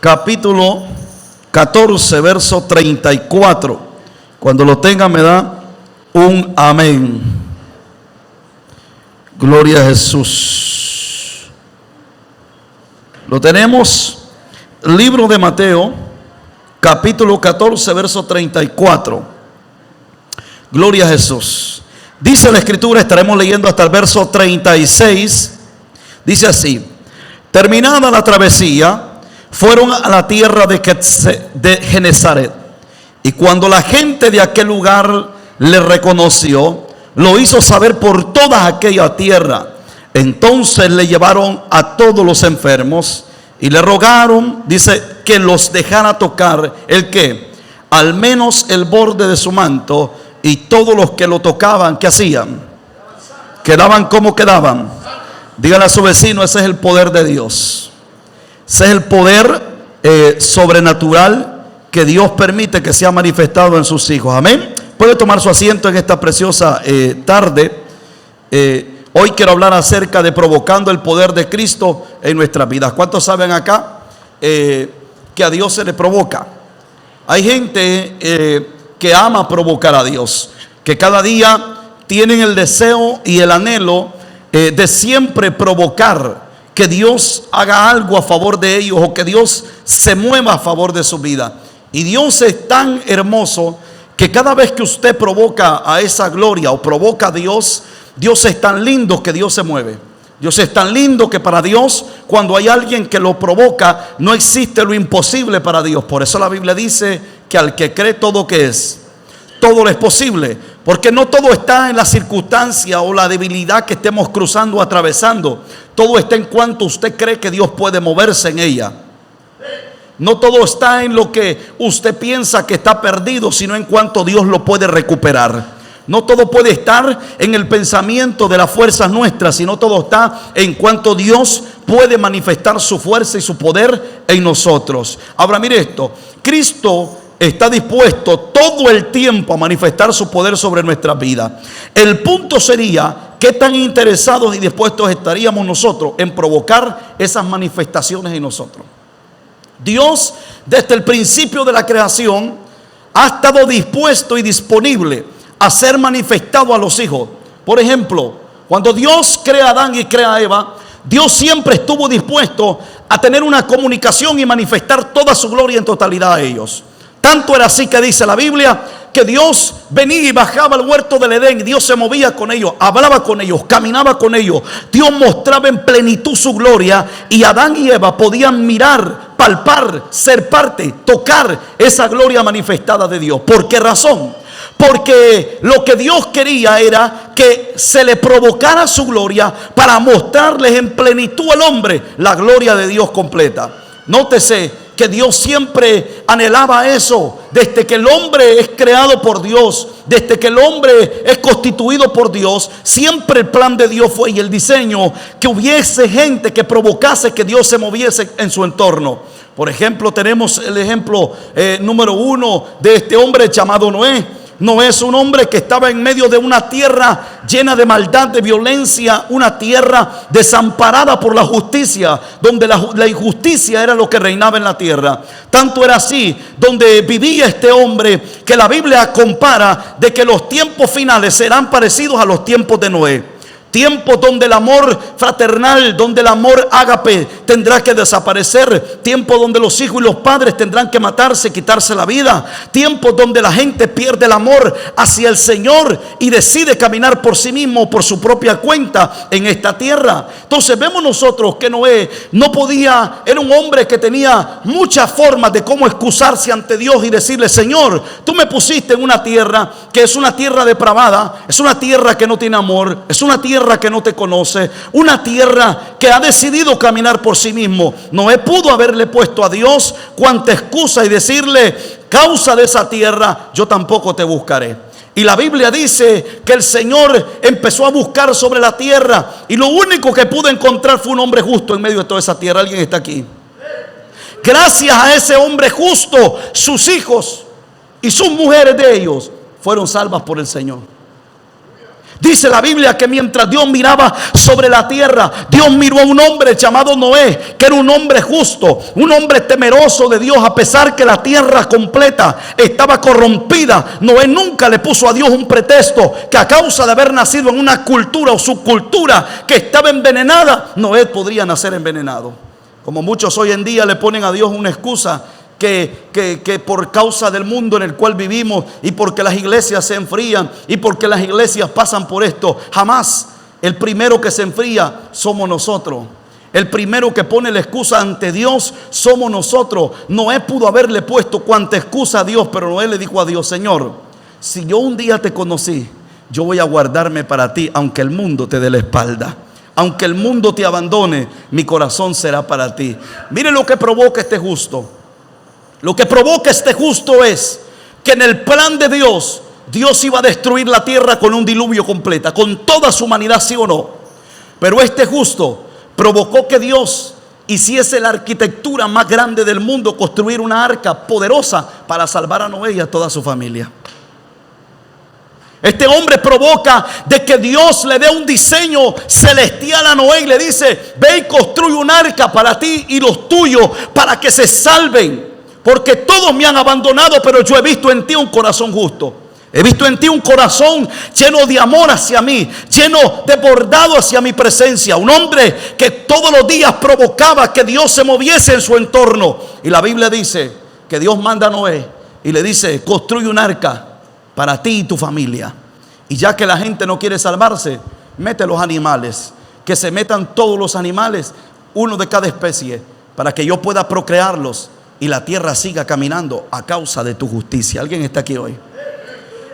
capítulo 14, verso 34. Cuando lo tenga me da un amén. Gloria a Jesús. Lo tenemos. Libro de Mateo, capítulo 14, verso 34. Gloria a Jesús. Dice la Escritura, estaremos leyendo hasta el verso 36. Dice así: terminada la travesía, fueron a la tierra de Genezaret. Y cuando la gente de aquel lugar le reconoció, lo hizo saber por toda aquella tierra. Entonces le llevaron a todos los enfermos y le rogaron, dice, que los dejara tocar el que, al menos el borde de su manto. Y todos los que lo tocaban, ¿qué hacían? Quedaban como quedaban. Dígale a su vecino: ese es el poder de Dios. Ese es el poder sobrenatural que Dios permite que sea manifestado en sus hijos. Amén. Puede tomar su asiento en esta preciosa tarde. Hoy quiero hablar acerca de provocando el poder de Cristo en nuestras vidas. ¿Cuántos saben acá que a Dios se le provoca? Hay gente que ama provocar a Dios, que cada día tienen el deseo y el anhelo de siempre provocar que Dios haga algo a favor de ellos, o que Dios se mueva a favor de su vida. Y Dios es tan hermoso que cada vez que usted provoca a esa gloria o provoca a Dios, Dios es tan lindo que Dios se mueve. Dios es tan lindo que para Dios, cuando hay alguien que lo provoca, no existe lo imposible para Dios. Por eso la Biblia dice que al que cree, todo que es, todo le es posible. Porque no todo está en la circunstancia o la debilidad que estemos cruzando o atravesando. Todo está en cuanto usted cree que Dios puede moverse en ella. No todo está en lo que usted piensa que está perdido, sino en cuanto Dios lo puede recuperar. No todo puede estar en el pensamiento de las fuerzas nuestras, sino todo está en cuanto Dios puede manifestar su fuerza y su poder en nosotros. Ahora mire esto: Cristo está dispuesto todo el tiempo a manifestar su poder sobre nuestra vida. El punto sería: ¿qué tan interesados y dispuestos estaríamos nosotros en provocar esas manifestaciones en nosotros? Dios, desde el principio de la creación, ha estado dispuesto y disponible a ser manifestado a los hijos. Por ejemplo, cuando Dios crea a Adán y crea a Eva, Dios siempre estuvo dispuesto a tener una comunicación y manifestar toda su gloria en totalidad a ellos. Tanto era así que dice la Biblia que Dios venía y bajaba al huerto del Edén. Dios se movía con ellos, hablaba con ellos, caminaba con ellos. Dios mostraba en plenitud su gloria, y Adán y Eva podían mirar, palpar, ser parte, tocar esa gloria manifestada de Dios. ¿Por qué razón? Porque lo que Dios quería era que se le provocara su gloria para mostrarles en plenitud al hombre la gloria de Dios completa. Nótese que Dios siempre anhelaba eso. Desde que el hombre es creado por Dios, desde que el hombre es constituido por Dios, siempre el plan de Dios fue, y el diseño, que hubiese gente que provocase que Dios se moviese en su entorno. Por ejemplo, tenemos el ejemplo número 1 de este hombre llamado Noé. Noé es un hombre que estaba en medio de una tierra llena de maldad, de violencia, una tierra desamparada por la justicia, donde la injusticia era lo que reinaba en la tierra. Tanto era así donde vivía este hombre, que la Biblia compara de que los tiempos finales serán parecidos a los tiempos de Noé. Tiempos donde el amor fraternal, donde el amor ágape tendrá que desaparecer. Tiempos donde los hijos y los padres tendrán que matarse, quitarse la vida. Tiempos donde la gente pierde el amor hacia el Señor y decide caminar por sí mismo, por su propia cuenta en esta tierra. Entonces vemos nosotros que Noé no podía, era un hombre que tenía muchas formas de cómo excusarse ante Dios y decirle: Señor, tú me pusiste en una tierra que es una tierra depravada, es una tierra que no tiene amor, es una tierra que no te conoce, una tierra que ha decidido caminar por sí mismo. Noé pudo haberle puesto a Dios cuanta excusa y decirle: causa de esa tierra yo tampoco te buscaré. Y la Biblia dice que el Señor empezó a buscar sobre la tierra, y lo único que pudo encontrar fue un hombre justo en medio de toda esa tierra. ¿Alguien está aquí? Gracias a ese hombre justo, sus hijos y sus mujeres de ellos fueron salvas por el Señor. Dice la Biblia que mientras Dios miraba sobre la tierra, Dios miró a un hombre llamado Noé, que era un hombre justo, un hombre temeroso de Dios. A pesar que la tierra completa estaba corrompida, Noé nunca le puso a Dios un pretexto que a causa de haber nacido en una cultura o subcultura que estaba envenenada, Noé podría nacer envenenado. Como muchos hoy en día le ponen a Dios una excusa, que por causa del mundo en el cual vivimos, y porque las iglesias se enfrían, y porque las iglesias pasan por esto. Jamás. El primero que se enfría somos nosotros. El primero que pone la excusa ante Dios somos nosotros. Noé pudo haberle puesto cuanta excusa a Dios, pero Noé le dijo a Dios: Señor, si yo un día te conocí, yo voy a guardarme para ti, aunque el mundo te dé la espalda. Aunque el mundo te abandone, mi corazón será para ti. Mire lo que provoca este justo. Lo que provoca este justo es que en el plan de Dios, Dios iba a destruir la tierra con un diluvio completa, con toda su humanidad, sí o no. Pero este justo provocó que Dios hiciese la arquitectura más grande del mundo, construir una arca poderosa para salvar a Noé y a toda su familia. Este hombre provoca de que Dios le dé un diseño celestial a Noé y le dice: ve y construye un arca para ti y los tuyos, para que se salven. Porque todos me han abandonado, pero yo he visto en ti un corazón justo. He visto en ti un corazón lleno de amor hacia mí, lleno de bordado hacia mi presencia. Un hombre que todos los días provocaba que Dios se moviese en su entorno. Y la Biblia dice que Dios manda a Noé y le dice: construye un arca para ti y tu familia. Y ya que la gente no quiere salvarse, mete los animales. Que se metan todos los animales, uno de cada especie, para que yo pueda procrearlos y la tierra siga caminando a causa de tu justicia. ¿Alguien está aquí hoy?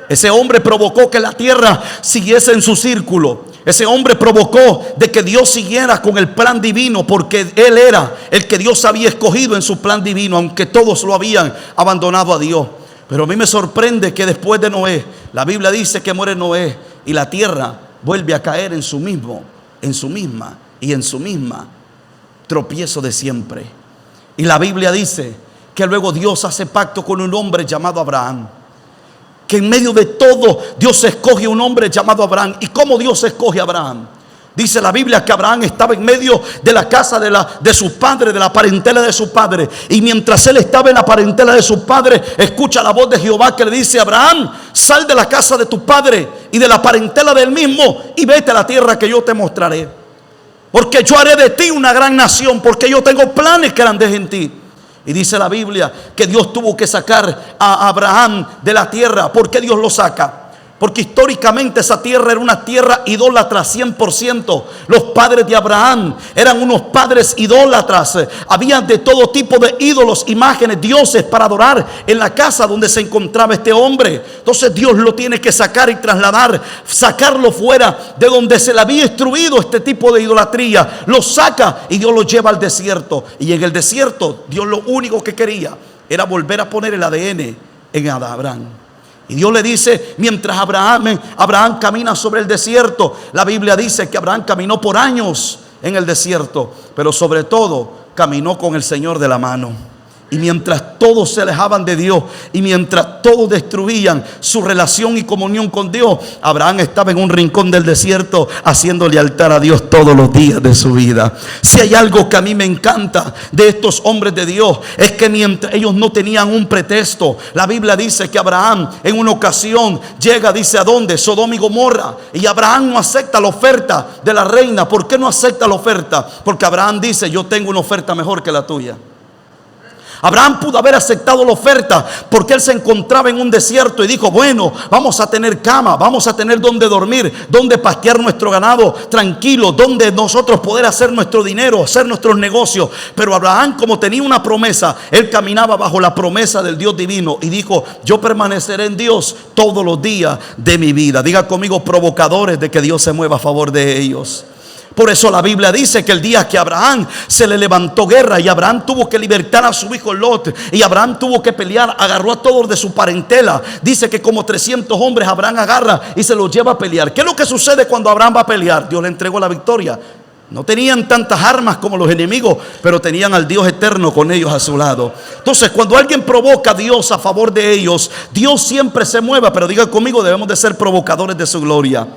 Ese hombre provocó que la tierra siguiese en su círculo. Ese hombre provocó de que Dios siguiera con el plan divino, porque él era el que Dios había escogido en su plan divino, aunque todos lo habían abandonado a Dios. Pero a mí me sorprende que después de Noé, la Biblia dice que muere Noé y la tierra vuelve a caer en su misma tropiezo de siempre. Y la Biblia dice que luego Dios hace pacto con un hombre llamado Abraham. Que en medio de todo Dios escoge un hombre llamado Abraham. ¿Y cómo Dios escoge a Abraham? Dice la Biblia que Abraham estaba en medio de la casa de su padre, de la parentela de su padre. Y mientras él estaba en la parentela de su padre, escucha la voz de Jehová que le dice: Abraham, sal de la casa de tu padre y de la parentela del mismo y vete a la tierra que yo te mostraré. Porque yo haré de ti una gran nación, porque yo tengo planes grandes en ti. Y dice la Biblia que Dios tuvo que sacar a Abraham de la tierra. ¿Por qué Dios lo saca? Porque históricamente esa tierra era una tierra idólatra 100%. Los padres de Abraham eran unos padres idólatras. Había de todo tipo de ídolos, imágenes, dioses para adorar en la casa donde se encontraba este hombre. Entonces Dios lo tiene que sacar y trasladar, sacarlo fuera de donde se le había instruido este tipo de idolatría. Lo saca y Dios lo lleva al desierto. Y en el desierto Dios lo único que quería era volver a poner el ADN en Abraham. Y Dios le dice, mientras Abraham camina sobre el desierto, la Biblia dice que Abraham caminó por años en el desierto, pero sobre todo caminó con el Señor de la mano. Y mientras todos se alejaban de Dios y mientras todos destruían su relación y comunión con Dios, Abraham estaba en un rincón del desierto haciéndole altar a Dios todos los días de su vida. Si hay algo que a mí me encanta de estos hombres de Dios, es que mientras ellos no tenían un pretexto. La Biblia dice que Abraham en una ocasión llega, dice, ¿a dónde? Sodoma y Gomorra. Y Abraham no acepta la oferta de la reina. ¿Por qué no acepta la oferta? Porque Abraham dice: yo tengo una oferta mejor que la tuya. Abraham pudo haber aceptado la oferta porque él se encontraba en un desierto y dijo: bueno, vamos a tener cama, vamos a tener donde dormir, donde pastear nuestro ganado tranquilo, donde nosotros poder hacer nuestro dinero, hacer nuestros negocios. Pero Abraham, como tenía una promesa, él caminaba bajo la promesa del Dios divino y dijo: yo permaneceré en Dios todos los días de mi vida. Diga conmigo: provocadores de que Dios se mueva a favor de ellos. Por eso la Biblia dice que el día que a Abraham se le levantó guerra y Abraham tuvo que libertar a su hijo Lot y Abraham tuvo que pelear, agarró a todos de su parentela. Dice que como 300 hombres Abraham agarra y se los lleva a pelear. ¿Qué es lo que sucede cuando Abraham va a pelear? Dios le entregó la victoria. No tenían tantas armas como los enemigos, pero tenían al Dios eterno con ellos a su lado. Entonces, cuando alguien provoca a Dios a favor de ellos, Dios siempre se mueve. Pero digan conmigo, debemos de ser provocadores de su gloria.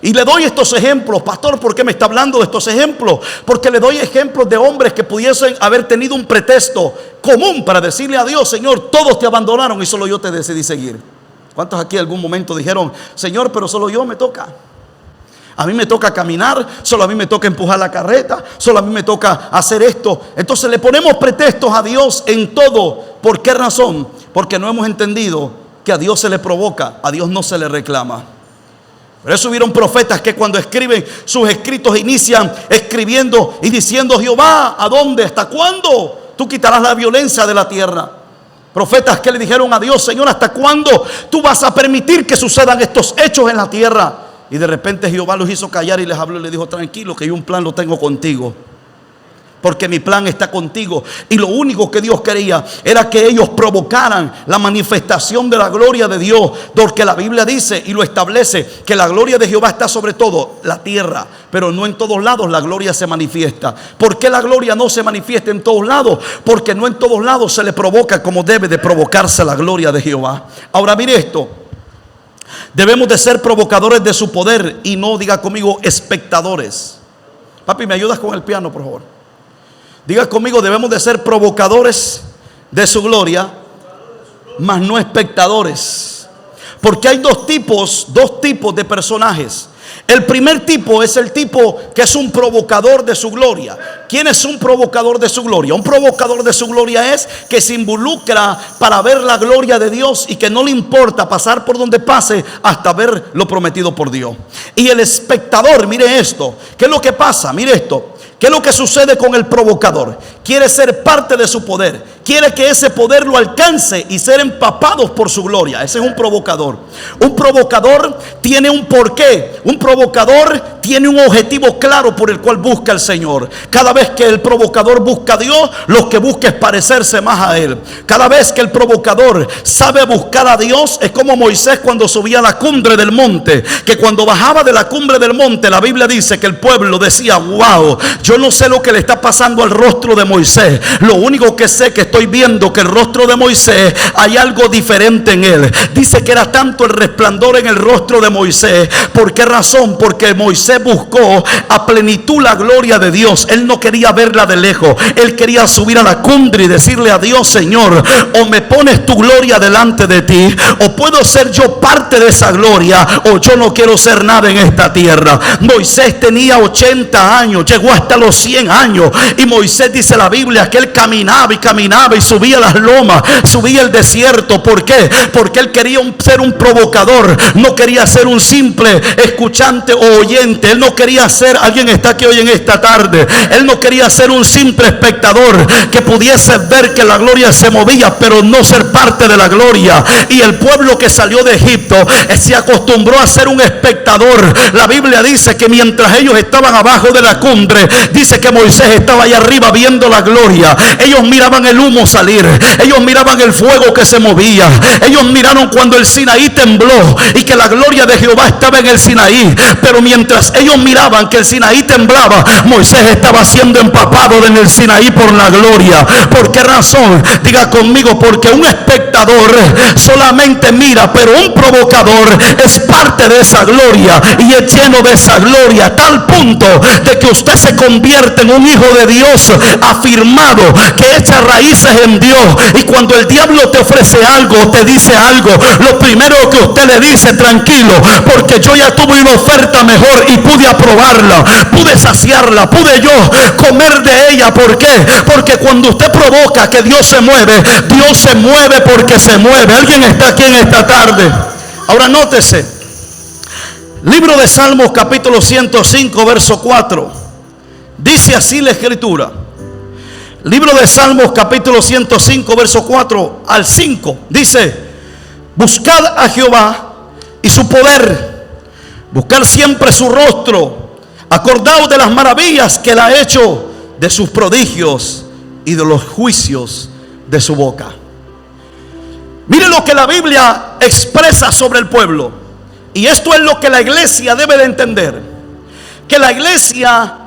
Y le doy estos ejemplos. Pastor, ¿por qué me está hablando de estos ejemplos? Porque le doy ejemplos de hombres que pudiesen haber tenido un pretexto común para decirle a Dios: Señor, todos te abandonaron y solo yo te decidí seguir. ¿Cuántos aquí en algún momento dijeron: Señor, pero solo yo me toca? A mí me toca caminar, solo a mí me toca empujar la carreta, solo a mí me toca hacer esto. Entonces le ponemos pretextos a Dios en todo. ¿Por qué razón? Porque no hemos entendido que a Dios se le provoca, a Dios no se le reclama. Por eso hubieron profetas que cuando escriben sus escritos inician escribiendo y diciendo: Jehová, ¿a dónde? ¿Hasta cuándo tú quitarás la violencia de la tierra? Profetas que le dijeron a Dios: Señor, ¿hasta cuándo tú vas a permitir que sucedan estos hechos en la tierra? Y de repente Jehová los hizo callar y les habló y les dijo: tranquilo, que yo un plan lo tengo contigo. Porque mi plan está contigo. Y lo único que Dios quería era que ellos provocaran la manifestación de la gloria de Dios. Porque la Biblia dice y lo establece, que la gloria de Jehová está sobre todo la tierra, pero no en todos lados la gloria se manifiesta. ¿Por qué la gloria no se manifiesta en todos lados? Porque no en todos lados se le provoca como debe de provocarse la gloria de Jehová. Ahora mire esto: debemos de ser provocadores de su poder y no, diga conmigo, espectadores. Papi, ¿me ayudas con el piano, por favor? Diga conmigo, debemos de ser provocadores de su gloria, mas no espectadores. Porque hay dos tipos de personajes. El primer tipo es el tipo que es un provocador de su gloria. ¿Quién es un provocador de su gloria? Un provocador de su gloria es que se involucra para ver la gloria de Dios y que no le importa pasar por donde pase hasta ver lo prometido por Dios. Y el espectador, mire esto, ¿qué es lo que pasa? Mire esto, ¿qué es lo que sucede con el provocador? Quiere ser parte de su poder, quiere que ese poder lo alcance y ser empapados por su gloria. Ese es un provocador. Un provocador tiene un porqué. Un provocador tiene un objetivo claro por el cual busca al Señor. Cada vez que el provocador busca a Dios, lo que busca es parecerse más a Él. Cada vez que el provocador sabe buscar a Dios, es como Moisés cuando subía a la cumbre del monte, que cuando bajaba de la cumbre del monte, la Biblia dice que el pueblo decía: wow, yo no sé lo que le está pasando al rostro de Moisés. Lo único que sé que estoy viendo que el rostro de Moisés hay algo diferente en él. Dice que era tanto el resplandor en el rostro de Moisés. ¿Por qué razón? Porque Moisés buscó a plenitud la gloria de Dios. Él no quería verla de lejos. Él quería subir a la cumbre y decirle a Dios: Señor, o me pones tu gloria delante de ti, o puedo ser yo parte de esa gloria, o yo no quiero ser nada en esta tierra. Moisés tenía 80 años, llegó hasta los 100 años, y Moisés, dice la Biblia, que él caminaba y caminaba y subía las lomas, subía el desierto. ¿Por qué? Porque él quería ser un provocador, no quería ser un simple escuchante o oyente. Él no quería ser, alguien está aquí hoy en esta tarde, él no quería ser un simple espectador que pudiese ver que la gloria se movía, pero no ser parte de la gloria. Y el pueblo que salió de Egipto se acostumbró a ser un espectador. La Biblia dice que mientras ellos estaban abajo de la cumbre, dice que Moisés estaba allá arriba viendo la gloria. Ellos miraban el humo salir, ellos miraban el fuego que se movía, ellos miraron cuando el Sinaí tembló y que la gloria de Jehová estaba en el Sinaí. Pero mientras ellos miraban que el Sinaí temblaba, Moisés estaba siendo empapado en el Sinaí por la gloria. ¿Por qué razón? Diga conmigo, porque un espectador solamente mira, pero un provocador es parte de esa gloria y es lleno de esa gloria, a tal punto de que usted se convierte en un hijo de Dios afirmado, que echa raíces en Dios. Y cuando el diablo te ofrece algo, te dice algo, lo primero que usted le dice: tranquilo, porque yo ya tuve una oferta mejor y pude aprobarla, pude saciarla, pude yo comer de ella. ¿Por qué? Porque cuando usted provoca que Dios se mueve porque se mueve. Alguien está aquí en esta tarde. Ahora nótese, libro de Salmos capítulo 105 verso 4. Dice así la escritura. Libro de Salmos capítulo 105 verso 4 al 5. Dice: buscad a Jehová y su poder, buscar siempre su rostro, acordaos de las maravillas que él ha hecho, de sus prodigios y de los juicios de su boca. Mire lo que la Biblia expresa sobre el pueblo. Y esto es lo que la iglesia debe de entender: que la iglesia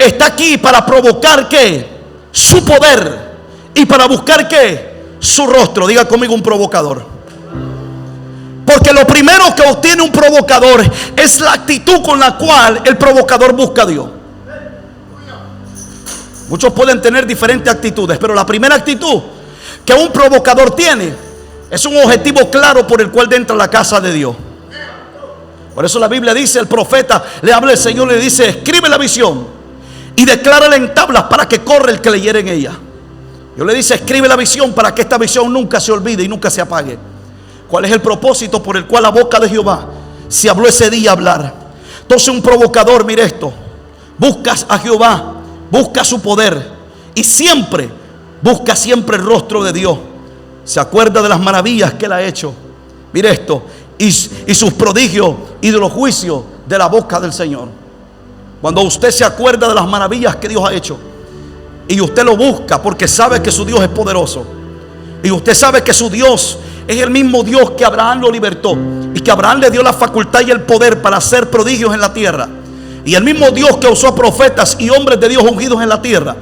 está aquí para provocar ¿qué? Su poder, y para buscar ¿qué? Su rostro. Diga conmigo, un provocador. Porque lo primero que obtiene un provocador es la actitud con la cual el provocador busca a Dios. Muchos pueden tener diferentes actitudes, pero la primera actitud que un provocador tiene es un objetivo claro por el cual entra a la casa de Dios. Por eso la Biblia dice, el profeta le habla al Señor y le dice: escribe la visión y declárala en tablas para que corra el que leyere en ella. Dios le dice: escribe la visión para que esta visión nunca se olvide y nunca se apague. ¿Cuál es el propósito por el cual la boca de Jehová se habló ese día a hablar? Entonces un provocador, mire esto, busca a Jehová, busca su poder y siempre busca siempre el rostro de Dios. Se acuerda de las maravillas que Él ha hecho. Mire esto, y sus prodigios y de los juicios de la boca del Señor. Cuando usted se acuerda de las maravillas que Dios ha hecho y usted lo busca porque sabe que su Dios es poderoso, y usted sabe que su Dios es el mismo Dios que Abraham lo libertó y que Abraham le dio la facultad y el poder para hacer prodigios en la tierra, y el mismo Dios que usó profetas y hombres de Dios ungidos en la tierra,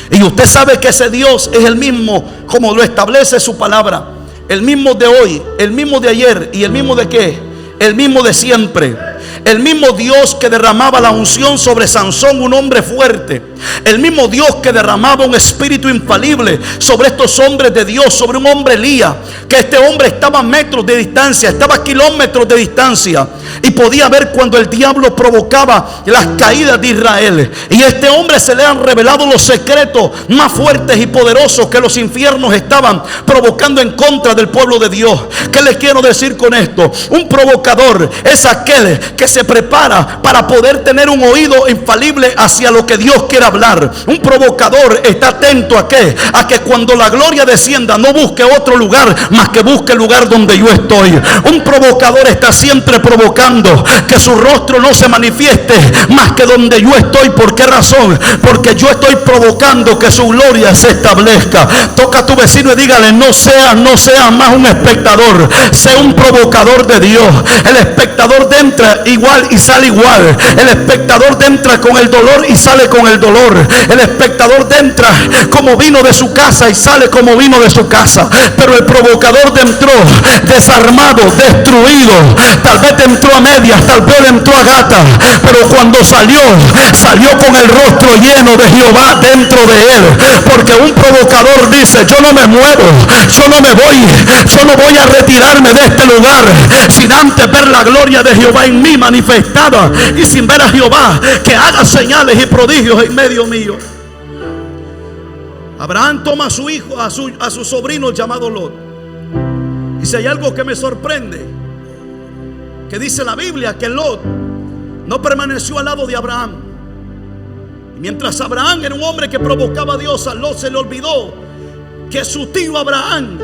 y usted sabe que ese Dios es el mismo como lo establece su palabra, el mismo de hoy, el mismo de ayer y el mismo de qué, el mismo de siempre. El mismo Dios que derramaba la unción sobre Sansón, un hombre fuerte. El mismo Dios que derramaba un espíritu infalible sobre estos hombres de Dios, sobre un hombre Elías, que este hombre estaba a metros de distancia, estaba a kilómetros de distancia, y podía ver cuando el diablo provocaba las caídas de Israel. Y a este hombre se le han revelado los secretos más fuertes y poderosos que los infiernos estaban provocando en contra del pueblo de Dios. ¿Qué les quiero decir con esto? Un provocador es aquel que se prepara para poder tener un oído infalible hacia lo que Dios quiere hablar. Un provocador está atento a qué, a que cuando la gloria descienda no busque otro lugar más que busque el lugar donde yo estoy. Un provocador está siempre provocando que su rostro no se manifieste más que donde yo estoy. ¿Por qué razón? Porque yo estoy provocando que su gloria se establezca. Toca a tu vecino y dígale: no seas más un espectador, sea un provocador de Dios. El espectador entra igual y sale igual. El espectador entra con el dolor y sale con el dolor. El espectador entra como vino de su casa y sale como vino de su casa. Pero el provocador entró desarmado, destruido. Tal vez entró a medias, tal vez entró a gata, pero cuando salió con el rostro lleno de Jehová dentro de él. Porque un provocador dice: yo no me muevo, yo no me voy, yo no voy a retirarme de este lugar sin antes ver la gloria de Jehová en mí manifestada, y sin ver a Jehová que haga señales y prodigios en medio mío. Abraham toma a su hijo, a su sobrino llamado Lot. Y si hay algo que me sorprende, que dice la Biblia que Lot no permaneció al lado de Abraham. Y mientras Abraham era un hombre que provocaba a Dios, a Lot se le olvidó que su tío Abraham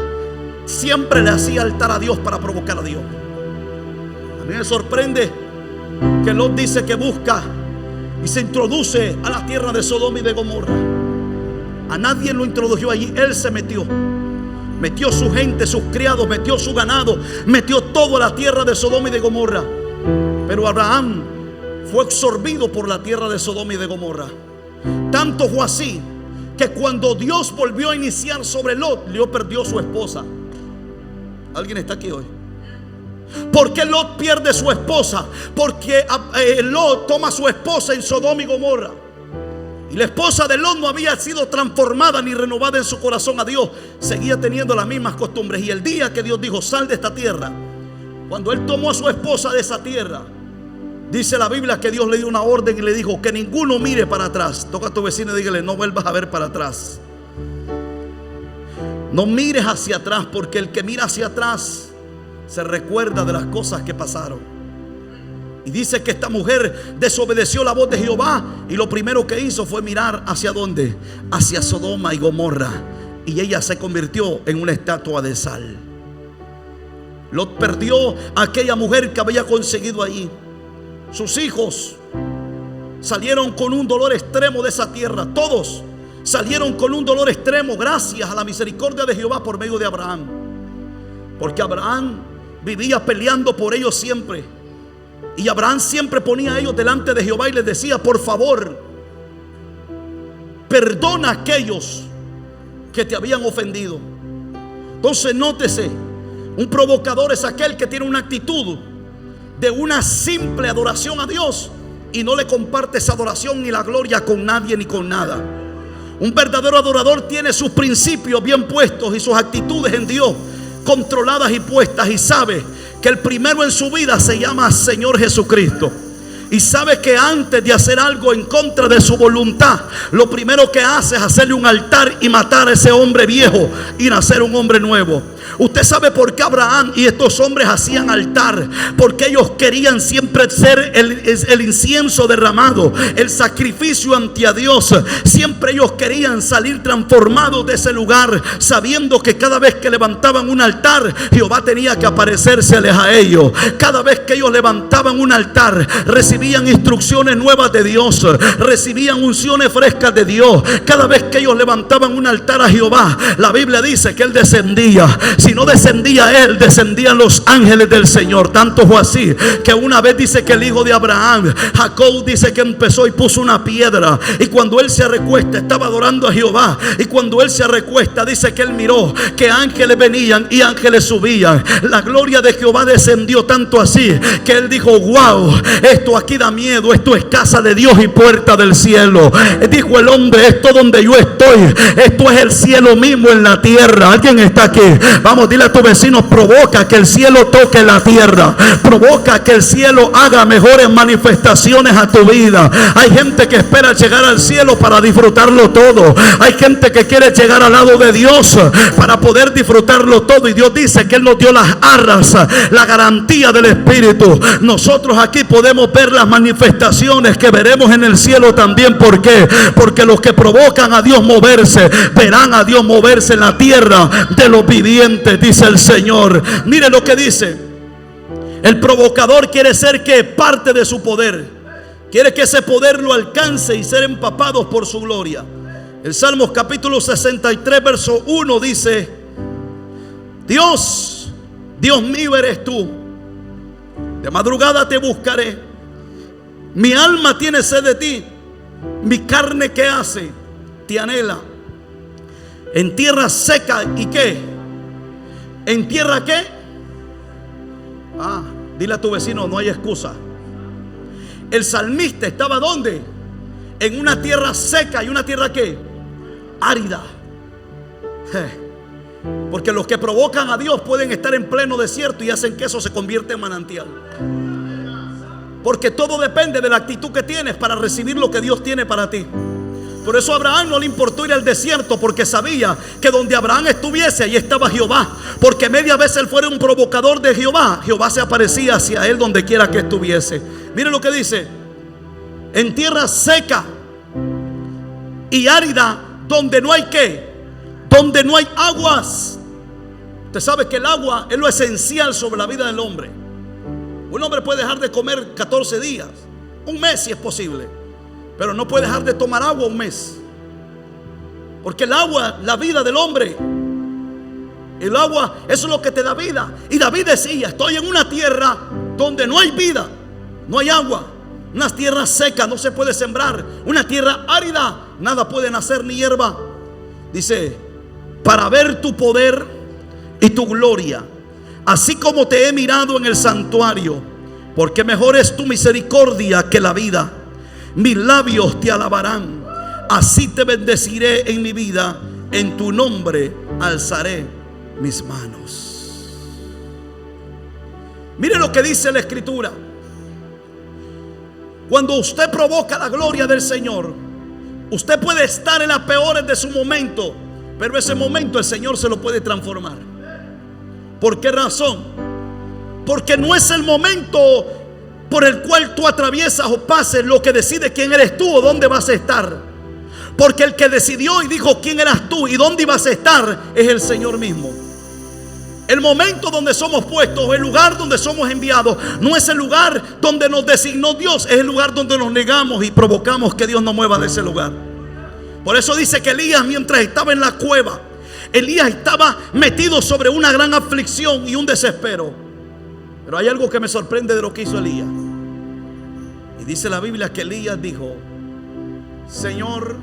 siempre le hacía altar a Dios para provocar a Dios. A mí me sorprende que Lot dice que busca y se introduce a la tierra de Sodoma y de Gomorra. A nadie lo introdujo allí, él se metió. Metió su gente, sus criados, metió su ganado, metió todo a la tierra de Sodoma y de Gomorra. Pero Abraham fue absorbido por la tierra de Sodoma y de Gomorra. Tanto fue así que cuando Dios volvió a iniciar sobre Lot, Lot perdió su esposa. ¿Alguien está aquí hoy? ¿Por qué Lot pierde su esposa? Porque Lot toma su esposa en Sodoma y Gomorra. Y la esposa de Lot no había sido transformada ni renovada en su corazón a Dios. Seguía teniendo las mismas costumbres. Y el día que Dios dijo: sal de esta tierra, cuando él tomó a su esposa de esa tierra, dice la Biblia que Dios le dio una orden y le dijo: que ninguno mire para atrás. Toca a tu vecino y dígale: no vuelvas a ver para atrás. No mires hacia atrás, porque el que mira hacia atrás se recuerda de las cosas que pasaron. Y dice que esta mujer desobedeció la voz de Jehová, y lo primero que hizo fue mirar hacia dónde, hacia Sodoma y Gomorra, y ella se convirtió en una estatua de sal. Lot perdió a aquella mujer que había conseguido ahí. Sus hijos salieron con un dolor extremo de esa tierra. Todos salieron con un dolor extremo gracias a la misericordia de Jehová por medio de Abraham. Porque Abraham vivía peleando por ellos siempre. Y Abraham siempre ponía a ellos delante de Jehová y les decía: por favor, perdona a aquellos que te habían ofendido. Entonces nótese, un provocador es aquel que tiene una actitud de una simple adoración a Dios y no le comparte esa adoración ni la gloria con nadie ni con nada. Un verdadero adorador tiene sus principios bien puestos y sus actitudes en Dios controladas y puestas, y sabe que el primero en su vida se llama Señor Jesucristo. Y sabe que antes de hacer algo en contra de su voluntad, lo primero que hace es hacerle un altar y matar a ese hombre viejo y nacer un hombre nuevo. Usted sabe por qué Abraham y estos hombres hacían altar, porque ellos querían siempre ser el incienso derramado, el sacrificio ante a Dios. Siempre ellos querían salir transformados de ese lugar, sabiendo que cada vez que levantaban un altar, Jehová tenía que aparecérseles a ellos. Cada vez que ellos levantaban un altar, recibían instrucciones nuevas de Dios, recibían unciones frescas de Dios. Cada vez que ellos levantaban un altar a Jehová, la Biblia dice que Él descendía. Si no descendía Él, descendían los ángeles del Señor. Tanto fue así que una vez dice que el hijo de Abraham, Jacob, dice que empezó y puso una piedra, y cuando él se recuesta estaba adorando a Jehová, y cuando él se recuesta dice que él miró que ángeles venían y ángeles subían. La gloria de Jehová descendió tanto así que él dijo: wow, esto aquí da miedo, esto es casa de Dios y puerta del cielo. Dijo el hombre: esto donde yo estoy, esto es el cielo mismo en la tierra. ¿Alguien está aquí? Vamos, dile a tu vecino: provoca que el cielo toque la tierra, provoca que el cielo haga mejores manifestaciones a tu vida. Hay gente que espera llegar al cielo para disfrutarlo todo. Hay gente que quiere llegar al lado de Dios para poder disfrutarlo todo, y Dios dice que Él nos dio las arras, la garantía del Espíritu. Nosotros aquí podemos ver las manifestaciones que veremos en el cielo también. ¿Por qué? Porque los que provocan a Dios moverse, verán a Dios moverse en la tierra de los vivientes, dice el Señor. Mire lo que dice: el provocador quiere ser que parte de su poder, quiere que ese poder lo alcance y ser empapados por su gloria. El Salmos capítulo 63 verso 1 dice: Dios, Dios mío eres tú, de madrugada te buscaré, mi alma tiene sed de ti, mi carne ¿qué hace? Te anhela. En tierra seca, ¿y qué? ¿En tierra qué? Dile a tu vecino: no hay excusa. El salmista estaba ¿dónde? En una tierra seca. ¿Y una tierra qué? Árida. Porque los que provocan a Dios pueden estar en pleno desierto y hacen que eso se convierta en manantial. Porque todo depende de la actitud que tienes para recibir lo que Dios tiene para ti. Por eso a Abraham no le importó ir al desierto, porque sabía que donde Abraham estuviese, allí estaba Jehová. Porque media vez él fuera un provocador de Jehová, Jehová se aparecía hacia él donde quiera que estuviese. Mire lo que dice: en tierra seca y árida, donde no hay ¿qué? Donde no hay aguas. Usted sabe que el agua es lo esencial sobre la vida del hombre. Un hombre puede dejar de comer 14 días, un mes si es posible, pero no puede dejar de tomar agua un mes. Porque el agua, la vida del hombre, el agua, eso es lo que te da vida. Y David decía: estoy en una tierra donde no hay vida, no hay agua. Una tierra seca, no se puede sembrar. Una tierra árida, nada puede nacer ni hierba. Dice: para ver tu poder y tu gloria, así como te he mirado en el santuario, porque mejor es tu misericordia que la vida. Mis labios te alabarán, así te bendeciré en mi vida, en tu nombre alzaré mis manos. Mire lo que dice la Escritura: cuando usted provoca la gloria del Señor, usted puede estar en las peores de su momento, pero ese momento el Señor se lo puede transformar. ¿Por qué razón? Porque no es el momento por el cual tú atraviesas o pases lo que decide quién eres tú o dónde vas a estar. Porque el que decidió y dijo quién eras tú y dónde ibas a estar es el Señor mismo. El momento donde somos puestos, el lugar donde somos enviados, no es el lugar donde nos designó Dios, es el lugar donde nos negamos y provocamos que Dios nos mueva de ese lugar. Por eso dice que Elías, mientras estaba en la cueva, Elías estaba metido sobre una gran aflicción y un desespero. Pero hay algo que me sorprende de lo que hizo Elías. Y dice la Biblia que Elías dijo: Señor,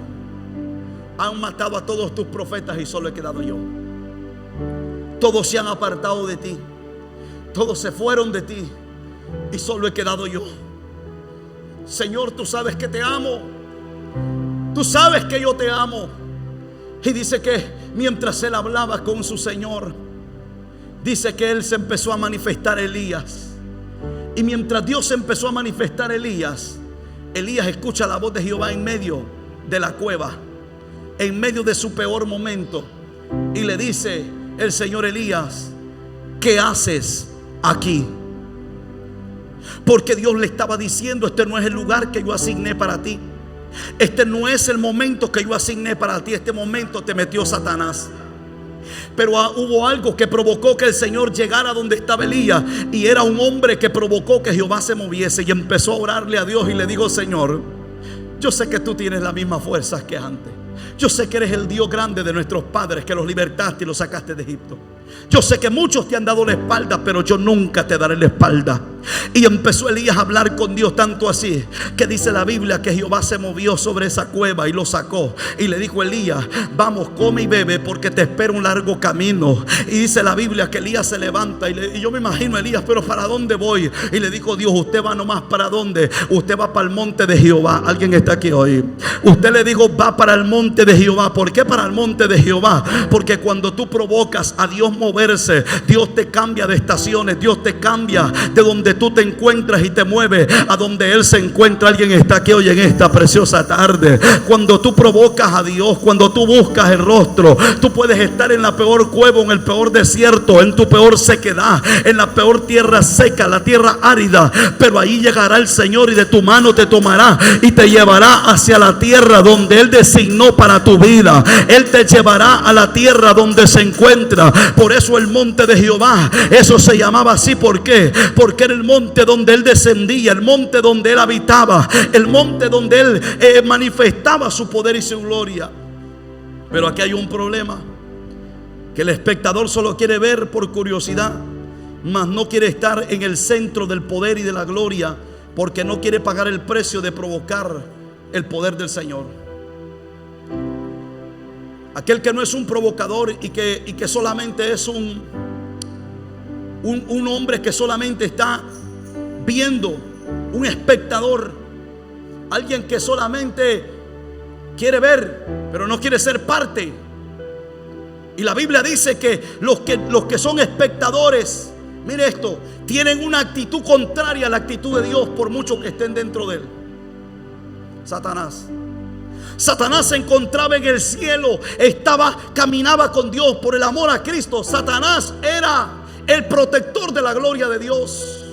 Han matado a todos tus profetas y solo he quedado yo. Todos se han apartado de ti. Todos se fueron de ti y solo he quedado yo. Señor, tú sabes que te amo. Tú sabes que yo te amo. Y dice que mientras él hablaba con su Señor, dice que él se empezó a manifestar Elías. Y mientras Dios empezó a manifestar Elías, Elías escucha la voz de Jehová en medio de la cueva, en medio de su peor momento. Y le dice el Señor: Elías, ¿qué haces aquí? Porque Dios le estaba diciendo: este no es el lugar que yo asigné para ti. Este no es el momento que yo asigné para ti. Este momento te metió Satanás. Pero hubo algo que provocó que el Señor llegara donde estaba Elías, y era un hombre que provocó que Jehová se moviese y empezó a orarle a Dios y le dijo: Señor, yo sé que tú tienes las mismas fuerzas que antes. Yo sé que eres el Dios grande de nuestros padres, que los libertaste y los sacaste de Egipto. Yo sé que muchos te han dado la espalda, pero yo nunca te daré la espalda. Y empezó Elías a hablar con Dios, tanto así que dice la Biblia que Jehová se movió sobre esa cueva y lo sacó. Y le dijo: Elías, vamos, come y bebe, porque te espera un largo camino. Y dice la Biblia que Elías se levanta y yo me imagino a Elías: pero ¿para dónde voy? Y le dijo Dios: usted va nomás para dónde. Usted va para el monte de Jehová. Alguien está aquí hoy. Usted le dijo: va para el monte de Jehová. ¿Por qué para el monte de Jehová? Porque cuando tú provocas a Dios moverse, Dios te cambia de estaciones. Dios te cambia de donde tú te encuentras y te mueve a donde Él se encuentra. Alguien está aquí hoy en esta preciosa tarde. Cuando tú provocas a Dios, cuando tú buscas el rostro, tú puedes estar en la peor cueva, en el peor desierto, en tu peor sequedad, en la peor tierra seca, la tierra árida, pero ahí llegará el Señor y de tu mano te tomará y te llevará hacia la tierra donde Él designó para tu vida. Él te llevará a la tierra donde se encuentra. Por eso el monte de Jehová, eso se llamaba así. ¿Por qué? Porque era el monte donde Él descendía, el monte donde Él habitaba, el monte donde Él manifestaba su poder y su gloria. Pero aquí hay un problema, que el espectador solo quiere ver por curiosidad, mas no quiere estar en el centro del poder y de la gloria, porque no quiere pagar el precio de provocar el poder del Señor. Aquel que no es un provocador y que solamente es un hombre que solamente está viendo, un espectador, alguien que solamente quiere ver pero no quiere ser parte. Y la Biblia dice que los que son espectadores, mire esto, tienen una actitud contraria a la actitud de Dios, por mucho que estén dentro de Él. Satanás se encontraba en el cielo, caminaba con Dios por el amor a Cristo. Satanás era el protector de la gloria de Dios.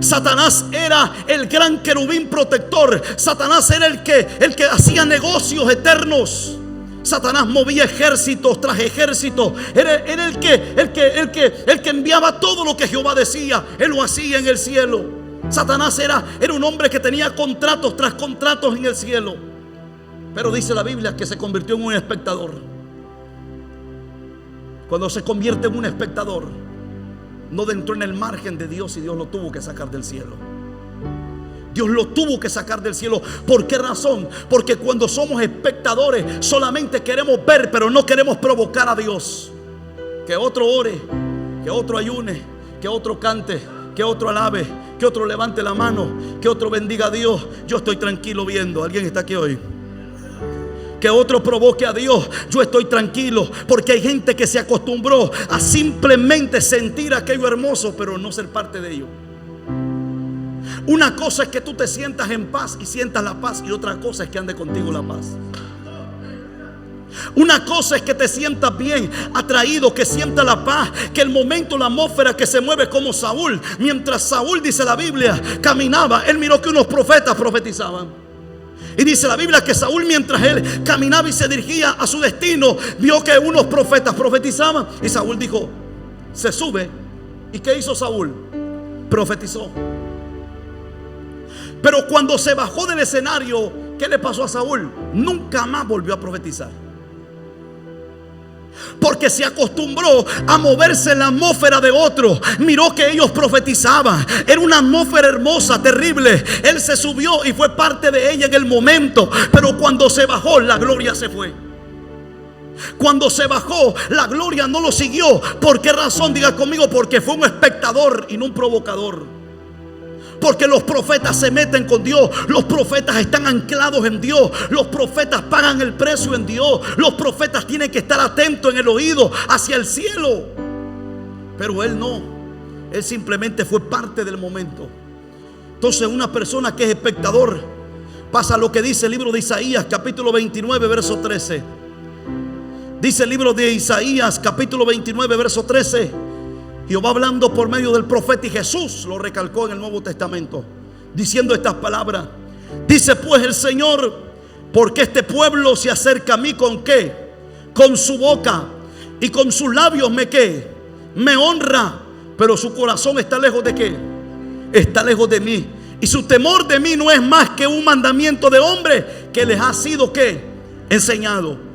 Satanás era el gran querubín protector. Satanás era el que hacía negocios eternos. Satanás movía ejércitos tras ejércitos. Era el que enviaba todo lo que Jehová decía. Él lo hacía en el cielo. Satanás era un hombre que tenía contratos tras contratos en el cielo. Pero dice la Biblia que se convirtió en un espectador. Cuando se convierte en un espectador, no entró en el margen de Dios, y Dios lo tuvo que sacar del cielo. Dios lo tuvo que sacar del cielo. ¿Por qué razón? Porque cuando somos espectadores solamente queremos ver, pero no queremos provocar a Dios. Que otro ore, que otro ayune, que otro cante, que otro alabe, que otro levante la mano, que otro bendiga a Dios. Yo estoy tranquilo viendo. ¿Alguien está aquí hoy? Que otro provoque a Dios. Yo estoy tranquilo, porque hay gente que se acostumbró a simplemente sentir aquello hermoso, pero no ser parte de ello. Una cosa es que tú te sientas en paz y sientas la paz, y otra cosa es que ande contigo la paz. Una cosa es que te sientas bien, atraído, que sientas la paz, que el momento, la atmósfera que se mueve, como Saúl. Mientras Saúl, dice la Biblia, caminaba, él miró que unos profetas profetizaban. Y dice la Biblia que Saúl, mientras él caminaba y se dirigía a su destino, vio que unos profetas profetizaban. Y Saúl dijo: se sube. ¿Y qué hizo Saúl? Profetizó. Pero cuando se bajó del escenario, ¿qué le pasó a Saúl? Nunca más volvió a profetizar. porque se acostumbró a moverse en la atmósfera de otros. Miró que ellos profetizaban, era una atmósfera hermosa, terrible. Él se subió y fue parte de ella en el momento, pero cuando se bajó, la gloria se fue. Cuando se bajó, la gloria no lo siguió. ¿Por qué razón? Diga conmigo, porque fue un espectador y no un provocador. Porque los profetas se meten con Dios. Los profetas están anclados en Dios. Los profetas pagan el precio en Dios. Los profetas tienen que estar atentos en el oído hacia el cielo. Pero él no. Él simplemente fue parte del momento. Entonces una persona que es espectador pasa lo que dice el libro de Isaías capítulo 29 verso 13. Dice el libro de Isaías capítulo 29 verso 13. Jehová hablando por medio del profeta, y Jesús lo recalcó en el Nuevo Testamento, diciendo estas palabras. Dice pues el Señor: porque este pueblo se acerca a mí con ¿qué? Con su boca, y con sus labios me honra, pero su corazón está lejos de ¿qué? Está lejos de mí, y su temor de mí no es más que un mandamiento de hombre que les ha sido ¿qué? Enseñado.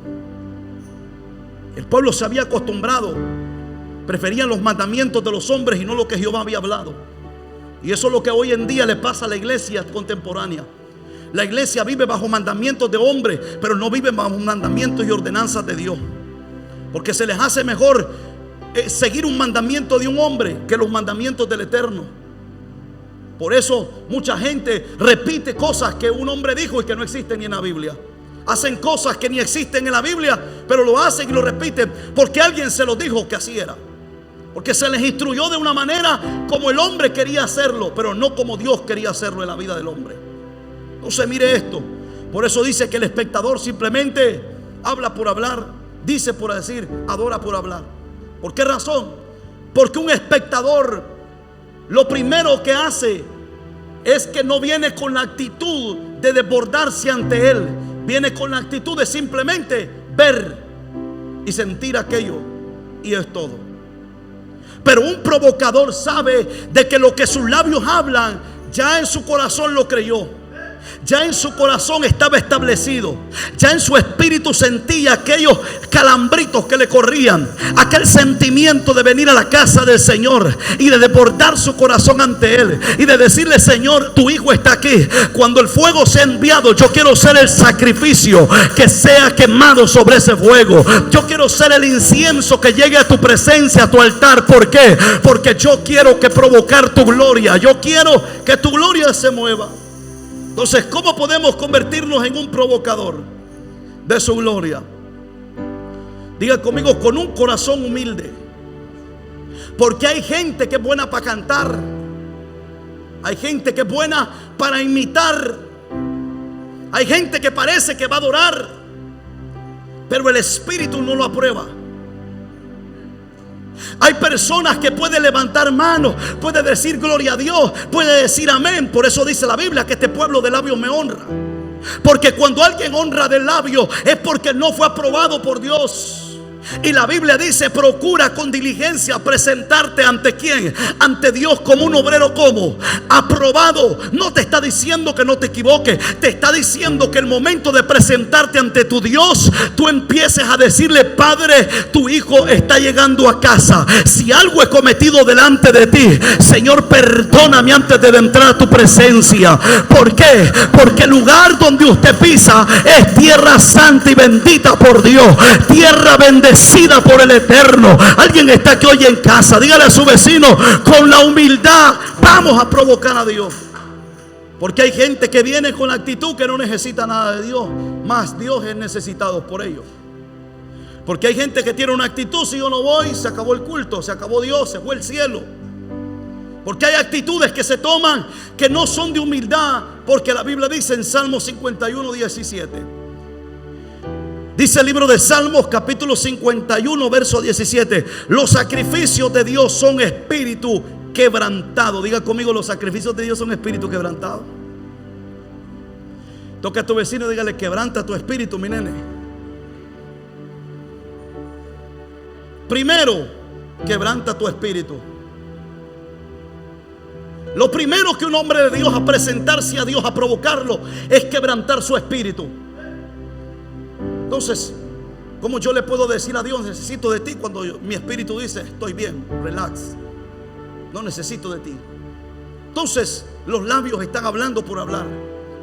El pueblo se había acostumbrado, preferían los mandamientos de los hombres y no lo que Jehová había hablado. Y eso es lo que hoy en día le pasa a la iglesia contemporánea. La iglesia vive bajo mandamientos de hombres, pero no vive bajo mandamientos y ordenanzas de Dios, porque se les hace mejor seguir un mandamiento de un hombre que los mandamientos del Eterno. Por eso mucha gente repite cosas que un hombre dijo y que no existen ni en la Biblia. Hacen cosas que ni existen en la Biblia, pero lo hacen y lo repiten porque alguien se lo dijo que así era. Porque se les instruyó de una manera como el hombre quería hacerlo, pero no como Dios quería hacerlo en la vida del hombre. Entonces mire esto. Por eso dice que el espectador simplemente habla por hablar, dice por decir, adora por hablar. ¿Por qué razón? Porque un espectador lo primero que hace es que no viene con la actitud de desbordarse ante él. Viene con la actitud de simplemente ver y sentir aquello, y es todo. Pero un provocador sabe de que lo que sus labios hablan, ya en su corazón lo creyó. Ya en su corazón estaba establecido. Ya en su espíritu sentía aquellos calambritos que le corrían, aquel sentimiento de venir a la casa del Señor y de desbordar su corazón ante Él y de decirle: Señor, tu hijo está aquí. Cuando el fuego sea enviado, yo quiero ser el sacrificio que sea quemado sobre ese fuego. Yo quiero ser el incienso que llegue a tu presencia, a tu altar. ¿Por qué? Porque yo quiero que provocar tu gloria. Yo quiero que tu gloria se mueva. Entonces, ¿cómo podemos convertirnos en un provocador de su gloria? Diga conmigo: con un corazón humilde. Porque hay gente que es buena para cantar, hay gente que es buena para imitar, hay gente que parece que va a adorar, pero el espíritu no lo aprueba. Hay personas que pueden levantar manos, puede decir gloria a Dios, puede decir amén. Por eso dice la Biblia que este pueblo de labios me honra. Porque cuando alguien honra de labio es porque no fue aprobado por Dios. Y la Biblia dice: procura con diligencia presentarte ante ¿quién? Ante Dios como un obrero como aprobado. No te está diciendo que no te equivoques, te está diciendo que el momento de presentarte ante tu Dios, tú empieces a decirle: Padre, tu hijo está llegando a casa. Si algo he cometido delante de ti, Señor, perdóname antes de entrar a tu presencia. ¿Por qué? Porque el lugar donde usted pisa es tierra santa y bendita por Dios, tierra bendecida por el Eterno. Alguien está aquí hoy en casa, dígale a su vecino: con la humildad vamos a provocar a Dios. Porque hay gente que viene con la actitud que no necesita nada de Dios, más Dios es necesitado por ellos. Porque hay gente que tiene una actitud: si yo no voy, se acabó el culto, se acabó Dios, se fue el cielo. Porque hay actitudes que se toman que no son de humildad. Porque la Biblia dice en Salmos 51, 17. Dice el libro de Salmos capítulo 51 verso 17: los sacrificios de Dios son espíritu quebrantado. Diga conmigo: los sacrificios de Dios son espíritu quebrantado. Toca a tu vecino y dígale: quebranta tu espíritu, mi nene. Primero, quebranta tu espíritu. Lo primero que un hombre de Dios, a presentarse a Dios, a provocarlo, es quebrantar su espíritu. Entonces, ¿Cómo yo le puedo decir a Dios necesito de ti cuando mi espíritu dice estoy bien, relax, no necesito de ti? Entonces los labios están hablando por hablar,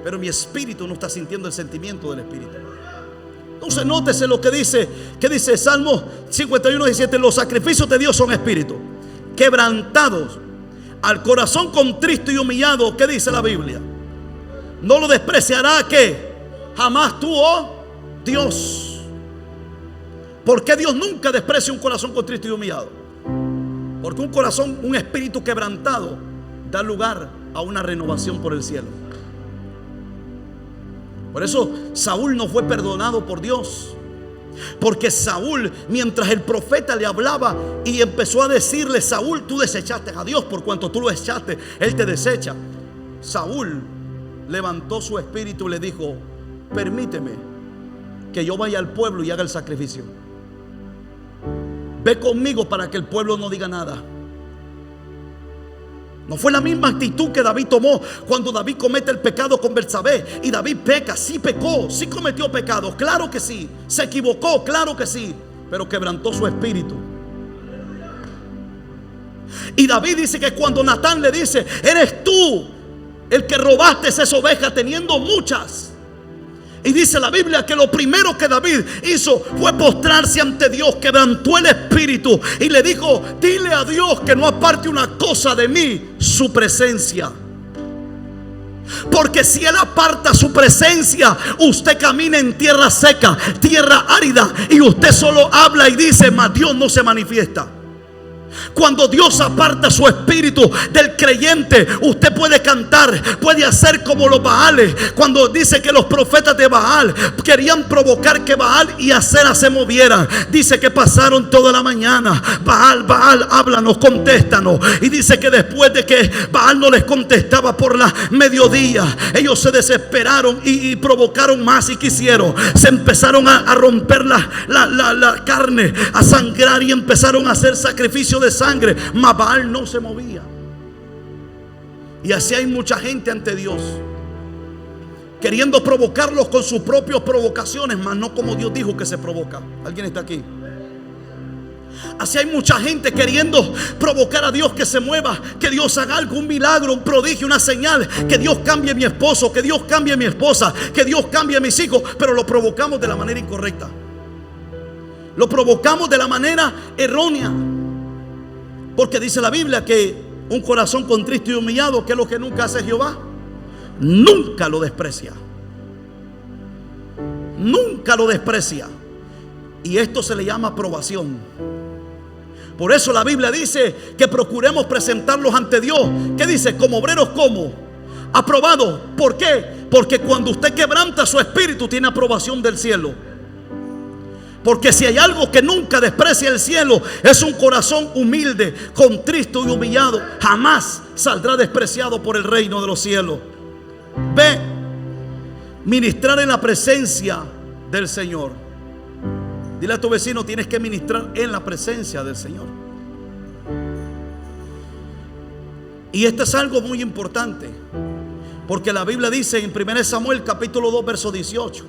pero mi espíritu no está sintiendo el sentimiento del espíritu. Entonces nótese lo que dice Salmo 51:17: los sacrificios de Dios son espíritu, quebrantados, al corazón contristo y humillado. ¿Qué dice la Biblia? No lo despreciará, ¿qué? Jamás tú, oh Dios. ¿Por qué Dios nunca desprecia un corazón contristo y humillado? Porque un corazón, un espíritu quebrantado da lugar a una renovación por el cielo. Por eso Saúl no fue perdonado por Dios, porque Saúl, mientras el profeta le hablaba y empezó a decirle: Saúl, tú desechaste a Dios, por cuanto tú lo echaste, Él te desecha. Saúl levantó su espíritu y le dijo: permíteme que yo vaya al pueblo y haga el sacrificio. Ve conmigo para que el pueblo no diga nada. No fue la misma actitud que David tomó cuando David comete el pecado con Betsabé. Y David peca, sí pecó, sí cometió pecado, claro que sí. Se equivocó, claro que sí, pero quebrantó su espíritu. Y David dice que cuando Natán le dice: eres tú el que robaste esas ovejas teniendo muchas. Y dice la Biblia que lo primero que David hizo fue postrarse ante Dios, quebrantó el espíritu y le dijo: dile a Dios que no aparte una cosa de mí, su presencia. Porque si Él aparta su presencia, usted camina en tierra seca, tierra árida, y usted solo habla y dice, mas Dios no se manifiesta. Cuando Dios aparta su espíritu del creyente, usted puede cantar, puede hacer como los Baales. Cuando dice que los profetas de Baal querían provocar que Baal y Acera se movieran, dice que pasaron toda la mañana: Baal, Baal, háblanos, contéstanos. Y dice que después de que Baal no les contestaba por la mediodía, ellos se desesperaron y provocaron más y quisieron. Se empezaron a romper la carne, a sangrar, y empezaron a hacer sacrificio de sangre, mas Baal no se movía. Y así hay mucha gente ante Dios, queriendo provocarlos con sus propias provocaciones, mas no como Dios dijo que se provoca. ¿Alguien está aquí? Así hay mucha gente queriendo provocar a Dios que se mueva, que Dios haga algo, un milagro, un prodigio, una señal, que Dios cambie a mi esposo, que Dios cambie a mi esposa, que Dios cambie a mis hijos, pero lo provocamos de la manera incorrecta. Lo provocamos de la manera errónea. Porque dice la Biblia que un corazón contristo y humillado, ¿qué es lo que nunca hace Jehová? Nunca lo desprecia. Nunca lo desprecia. Y esto se le llama aprobación. Por eso la Biblia dice que procuremos presentarlos ante Dios. ¿Qué dice? Como obreros, ¿cómo? Aprobados. ¿Por qué? Porque cuando usted quebranta su espíritu, tiene aprobación del cielo. Porque si hay algo que nunca desprecia el cielo, es un corazón humilde, contristo y humillado. Jamás saldrá despreciado por el reino de los cielos. Ve, ministrar en la presencia del Señor. Dile a tu vecino: tienes que ministrar en la presencia del Señor. Y esto es algo muy importante, porque la Biblia dice en 1 Samuel capítulo 2 verso 18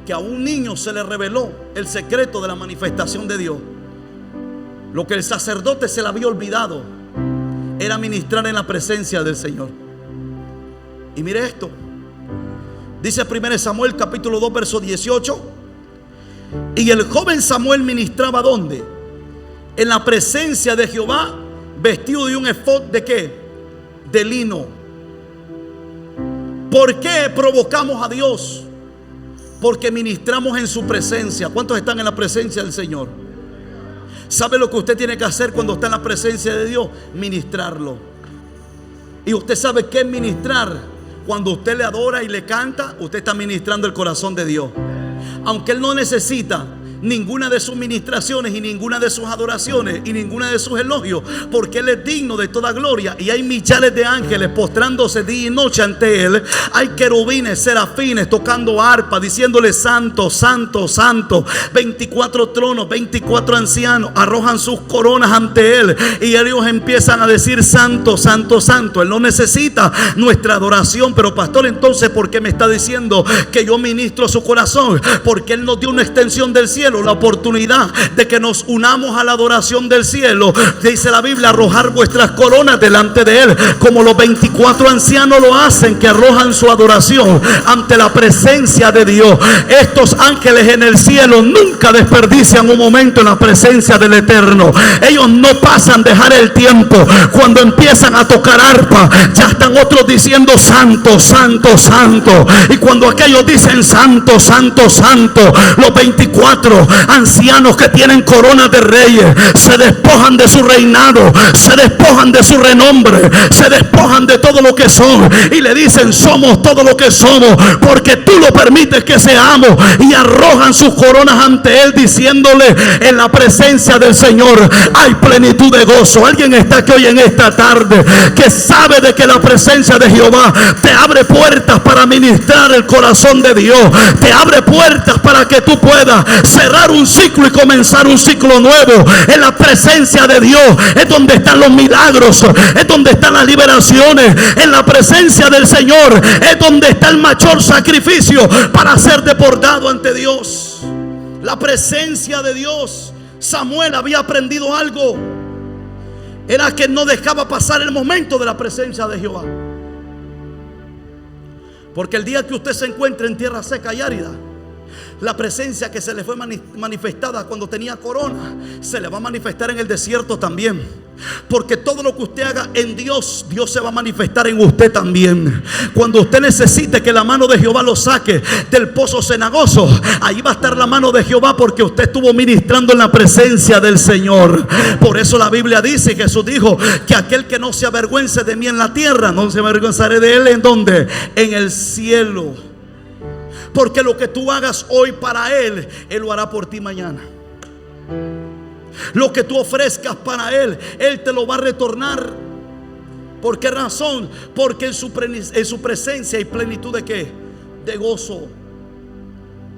que a un niño se le reveló el secreto de la manifestación de Dios. Lo que el sacerdote se le había olvidado era ministrar en la presencia del Señor. Y mire esto, dice 1 Samuel capítulo 2 verso 18: y el joven Samuel ministraba ¿dónde? En la presencia de Jehová, vestido de un efod ¿de qué? De lino. ¿Por qué provocamos a Dios? Porque ministramos en su presencia. ¿Cuántos están en la presencia del Señor? ¿Sabe lo que usted tiene que hacer cuando está en la presencia de Dios? Ministrarlo. Y usted sabe qué es ministrar. Cuando usted le adora y le canta, usted está ministrando el corazón de Dios. Aunque Él no necesita ninguna de sus ministraciones y ninguna de sus adoraciones y ninguna de sus elogios, porque Él es digno de toda gloria. Y hay millares de ángeles postrándose día y noche ante Él. Hay querubines, serafines tocando arpa, diciéndole: santo, santo, santo. 24 tronos, 24 ancianos arrojan sus coronas ante Él, y ellos empiezan a decir: santo, santo, santo. Él no necesita nuestra adoración. Pero pastor, entonces ¿por qué me está diciendo que yo ministro su corazón? Porque Él nos dio una extensión del cielo, la oportunidad de que nos unamos a la adoración del cielo. Dice la Biblia: arrojar vuestras coronas delante de Él, como los 24 ancianos lo hacen, que arrojan su adoración ante la presencia de Dios. Estos ángeles en el cielo nunca desperdician un momento en la presencia del Eterno. Ellos no pasan dejar el tiempo. Cuando empiezan a tocar arpa, ya están otros diciendo: santo, santo, santo. Y cuando aquellos dicen: santo, santo, santo, los 24 ancianos que tienen coronas de reyes se despojan de su reinado, se despojan de su renombre, se despojan de todo lo que son, y le dicen: somos todo lo que somos porque tú lo permites que seamos. Y arrojan sus coronas ante Él, diciéndole: en la presencia del Señor hay plenitud de gozo. Alguien está aquí hoy en esta tarde que sabe de que la presencia de Jehová te abre puertas para ministrar el corazón de Dios, te abre puertas para que tú puedas cerrar un ciclo y comenzar un ciclo nuevo. En la presencia de Dios es donde están los milagros, es donde están las liberaciones. En la presencia del Señor es donde está el mayor sacrificio para ser deportado ante Dios. La presencia de Dios. Samuel había aprendido algo, era que no dejaba pasar el momento de la presencia de Jehová. Porque el día que usted se encuentre en tierra seca y árida, la presencia que se le fue manifestada cuando tenía corona, se le va a manifestar en el desierto también. Porque todo lo que usted haga en Dios, Dios se va a manifestar en usted también. Cuando usted necesite que la mano de Jehová lo saque del pozo cenagoso, ahí va a estar la mano de Jehová, porque usted estuvo ministrando en la presencia del Señor. Por eso la Biblia dice, Jesús dijo, que aquel que no se avergüence de mí en la tierra, no se avergonzaré de él. ¿En dónde? En el cielo. Porque lo que tú hagas hoy para Él, Él lo hará por ti mañana. Lo que tú ofrezcas para Él, Él te lo va a retornar. ¿Por qué razón? Porque en su presencia hay plenitud de ¿qué? De gozo.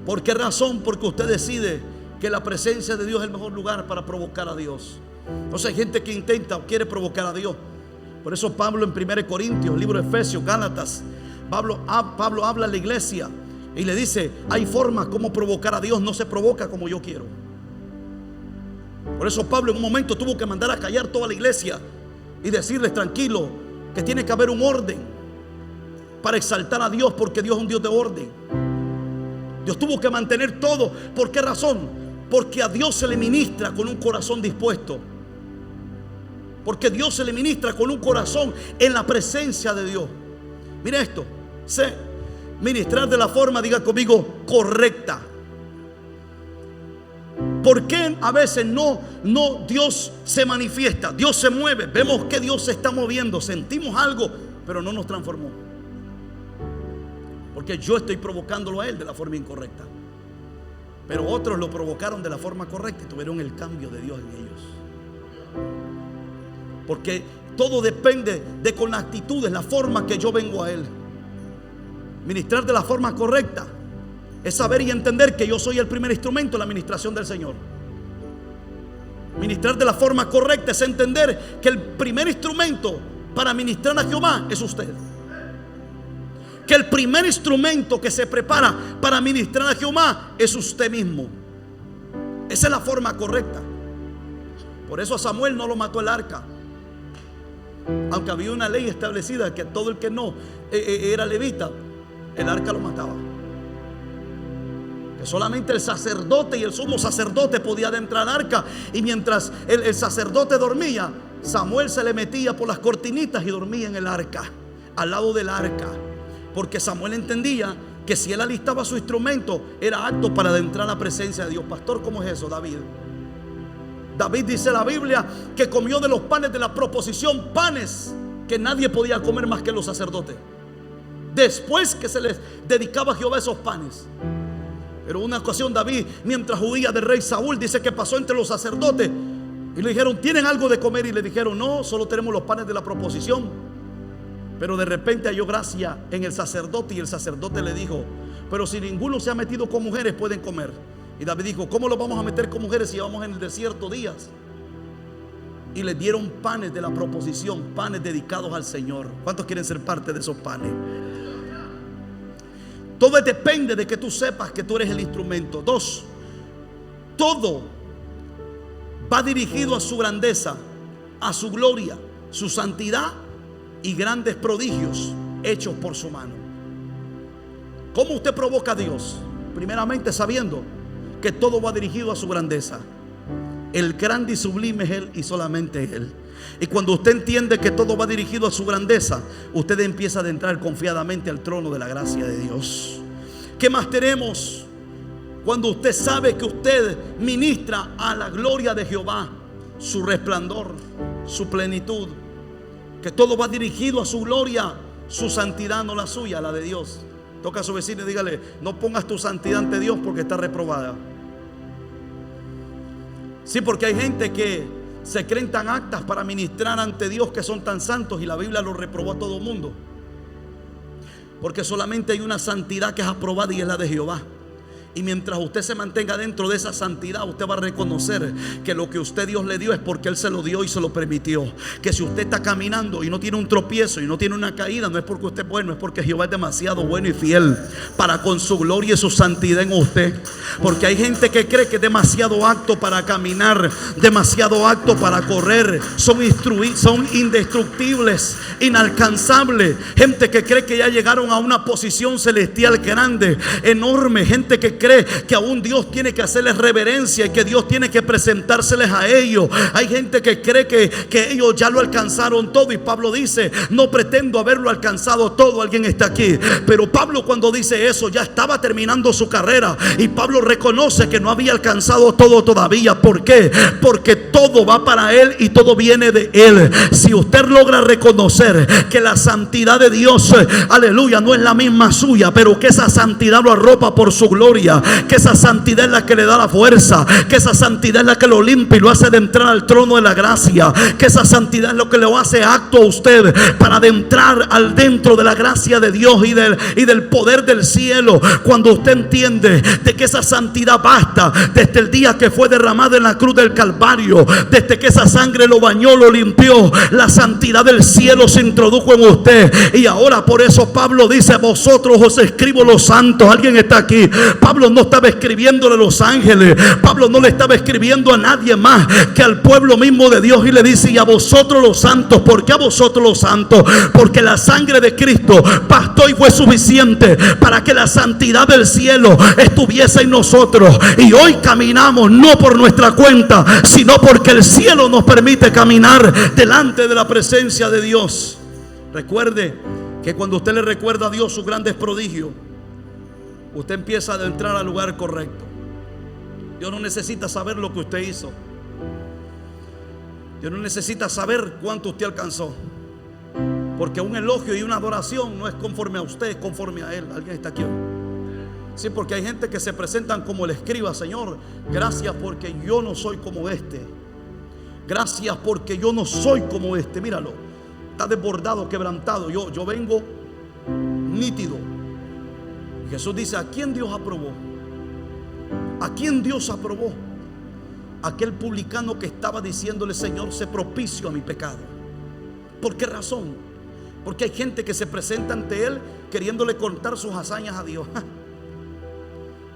¿Por qué razón? Porque usted decide que la presencia de Dios es el mejor lugar para provocar a Dios. Entonces hay gente que intenta o quiere provocar a Dios. Por eso Pablo en 1 Corintios, libro de Efesios, Gálatas, Pablo habla a la iglesia y le dice: hay formas como provocar a Dios, no se provoca como yo quiero. Por eso Pablo en un momento tuvo que mandar a callar toda la iglesia y decirles: tranquilo, que tiene que haber un orden para exaltar a Dios, porque Dios es un Dios de orden. Dios tuvo que mantener todo. ¿Por qué razón? Porque a Dios se le ministra con un corazón dispuesto. Porque Dios se le ministra con un corazón en la presencia de Dios. Mire esto: sé ministrar de la forma, diga conmigo, correcta. ¿Por qué a veces no Dios se manifiesta? Dios se mueve, vemos que Dios se está moviendo, sentimos algo, pero no nos transformó. Porque yo estoy provocándolo a Él de la forma incorrecta. Pero otros lo provocaron de la forma correcta y tuvieron el cambio de Dios en ellos. Porque todo depende de con las actitudes, la forma que yo vengo a Él. Ministrar de la forma correcta es saber y entender que yo soy el primer instrumento en la administración del Señor. Ministrar de la forma correcta es entender que el primer instrumento para ministrar a Jehová es usted. Que el primer instrumento que se prepara para ministrar a Jehová es usted mismo. Esa es la forma correcta. Por eso a Samuel no lo mató el arca. Aunque había una ley establecida que todo el que no era levita, el arca lo mataba. Que solamente el sacerdote y el sumo sacerdote podía adentrar al arca. Y mientras el sacerdote dormía, Samuel se le metía por las cortinitas y dormía en el arca, al lado del arca. Porque Samuel entendía que si él alistaba su instrumento, era apto para adentrar a la presencia de Dios. Pastor, ¿cómo es eso, David? David dice la Biblia que comió de los panes de la proposición, panes que nadie podía comer más que los sacerdotes, después que se les dedicaba a Jehová esos panes. Pero una ocasión David, mientras huía del rey Saúl, dice que pasó entre los sacerdotes y le dijeron: ¿tienen algo de comer? Y le dijeron: no, solo tenemos los panes de la proposición. Pero de repente halló gracia en el sacerdote, y el sacerdote le dijo: pero si ninguno se ha metido con mujeres, pueden comer. Y David dijo: ¿cómo lo vamos a meter con mujeres si llevamos en el desierto días? Y le dieron panes de la proposición, panes dedicados al Señor. ¿Cuántos quieren ser parte de esos panes? Todo depende de que tú sepas que tú eres el instrumento. 2, todo va dirigido a su grandeza, a su gloria, su santidad y grandes prodigios hechos por su mano. ¿Cómo usted provoca a Dios? Primeramente sabiendo que todo va dirigido a su grandeza. El grande y sublime es Él y solamente Él. Y cuando usted entiende que todo va dirigido a su grandeza, usted empieza a entrar confiadamente al trono de la gracia de Dios. ¿Qué más tenemos? Cuando usted sabe que usted ministra a la gloria de Jehová, su resplandor, su plenitud, que todo va dirigido a su gloria, su santidad, no la suya, la de Dios. Toca a su vecino y dígale: no pongas tu santidad ante Dios porque está reprobada. Sí, porque hay gente que se creen tan aptas para ministrar ante Dios, que son tan santos, y la Biblia los reprobó a todo el mundo. Porque solamente hay una santidad que es aprobada, y es la de Jehová. Y mientras usted se mantenga dentro de esa santidad, usted va a reconocer que lo que usted Dios le dio es porque Él se lo dio y se lo permitió. Que si usted está caminando y no tiene un tropiezo y no tiene una caída, no es porque usted es bueno, es porque Jehová es demasiado bueno y fiel para con su gloria y su santidad en usted. Porque hay gente que cree que es demasiado apto para caminar, demasiado apto para correr, son indestructibles, inalcanzables. Gente que cree que ya llegaron a una posición celestial grande, enorme. Gente que cree que aún Dios tiene que hacerles reverencia y que Dios tiene que presentárseles a ellos. Hay gente que cree que ellos ya lo alcanzaron todo, y Pablo dice: no pretendo haberlo alcanzado todo. Alguien está aquí. Pero Pablo, cuando dice eso, ya estaba terminando su carrera, y Pablo reconoce que no había alcanzado todo todavía. ¿Por qué? Porque todo va para Él y todo viene de Él. Si usted logra reconocer que la santidad de Dios, aleluya, no es la misma suya, pero que esa santidad lo arropa por su gloria, que esa santidad es la que le da la fuerza, que esa santidad es la que lo limpia y lo hace de entrar al trono de la gracia, que esa santidad es lo que le hace acto a usted para adentrar al dentro de la gracia de Dios y del poder del cielo. Cuando usted entiende de que esa santidad basta desde el día que fue derramada en la cruz del Calvario, desde que esa sangre lo bañó, lo limpió, la santidad del cielo se introdujo en usted. Y ahora por eso Pablo dice: a vosotros os escribo los santos. Alguien está aquí. Pablo no estaba escribiéndole a los ángeles, Pablo no le estaba escribiendo a nadie más que al pueblo mismo de Dios, y le dice: y a vosotros los santos. ¿Por qué a vosotros los santos? Porque la sangre de Cristo bastó y fue suficiente para que la santidad del cielo estuviese en nosotros. Y hoy caminamos no por nuestra cuenta, sino porque el cielo nos permite caminar delante de la presencia de Dios. Recuerde que cuando usted le recuerda a Dios sus grandes prodigios, usted empieza a entrar al lugar correcto. Dios no necesita saber lo que usted hizo. Dios no necesita saber cuánto usted alcanzó, porque un elogio y una adoración no es conforme a usted, es conforme a Él. ¿Alguien está aquí hoy? Sí, porque hay gente que se presentan como el escriba: Señor, gracias porque yo no soy como este. Gracias porque yo no soy como este. Míralo, está desbordado, quebrantado. Yo vengo nítido. Jesús dice: ¿a quién Dios aprobó? ¿A quién Dios aprobó? Aquel publicano que estaba diciéndole: Señor, sé propicio a mi pecado. ¿Por qué razón? Porque hay gente que se presenta ante Él queriéndole contar sus hazañas a Dios.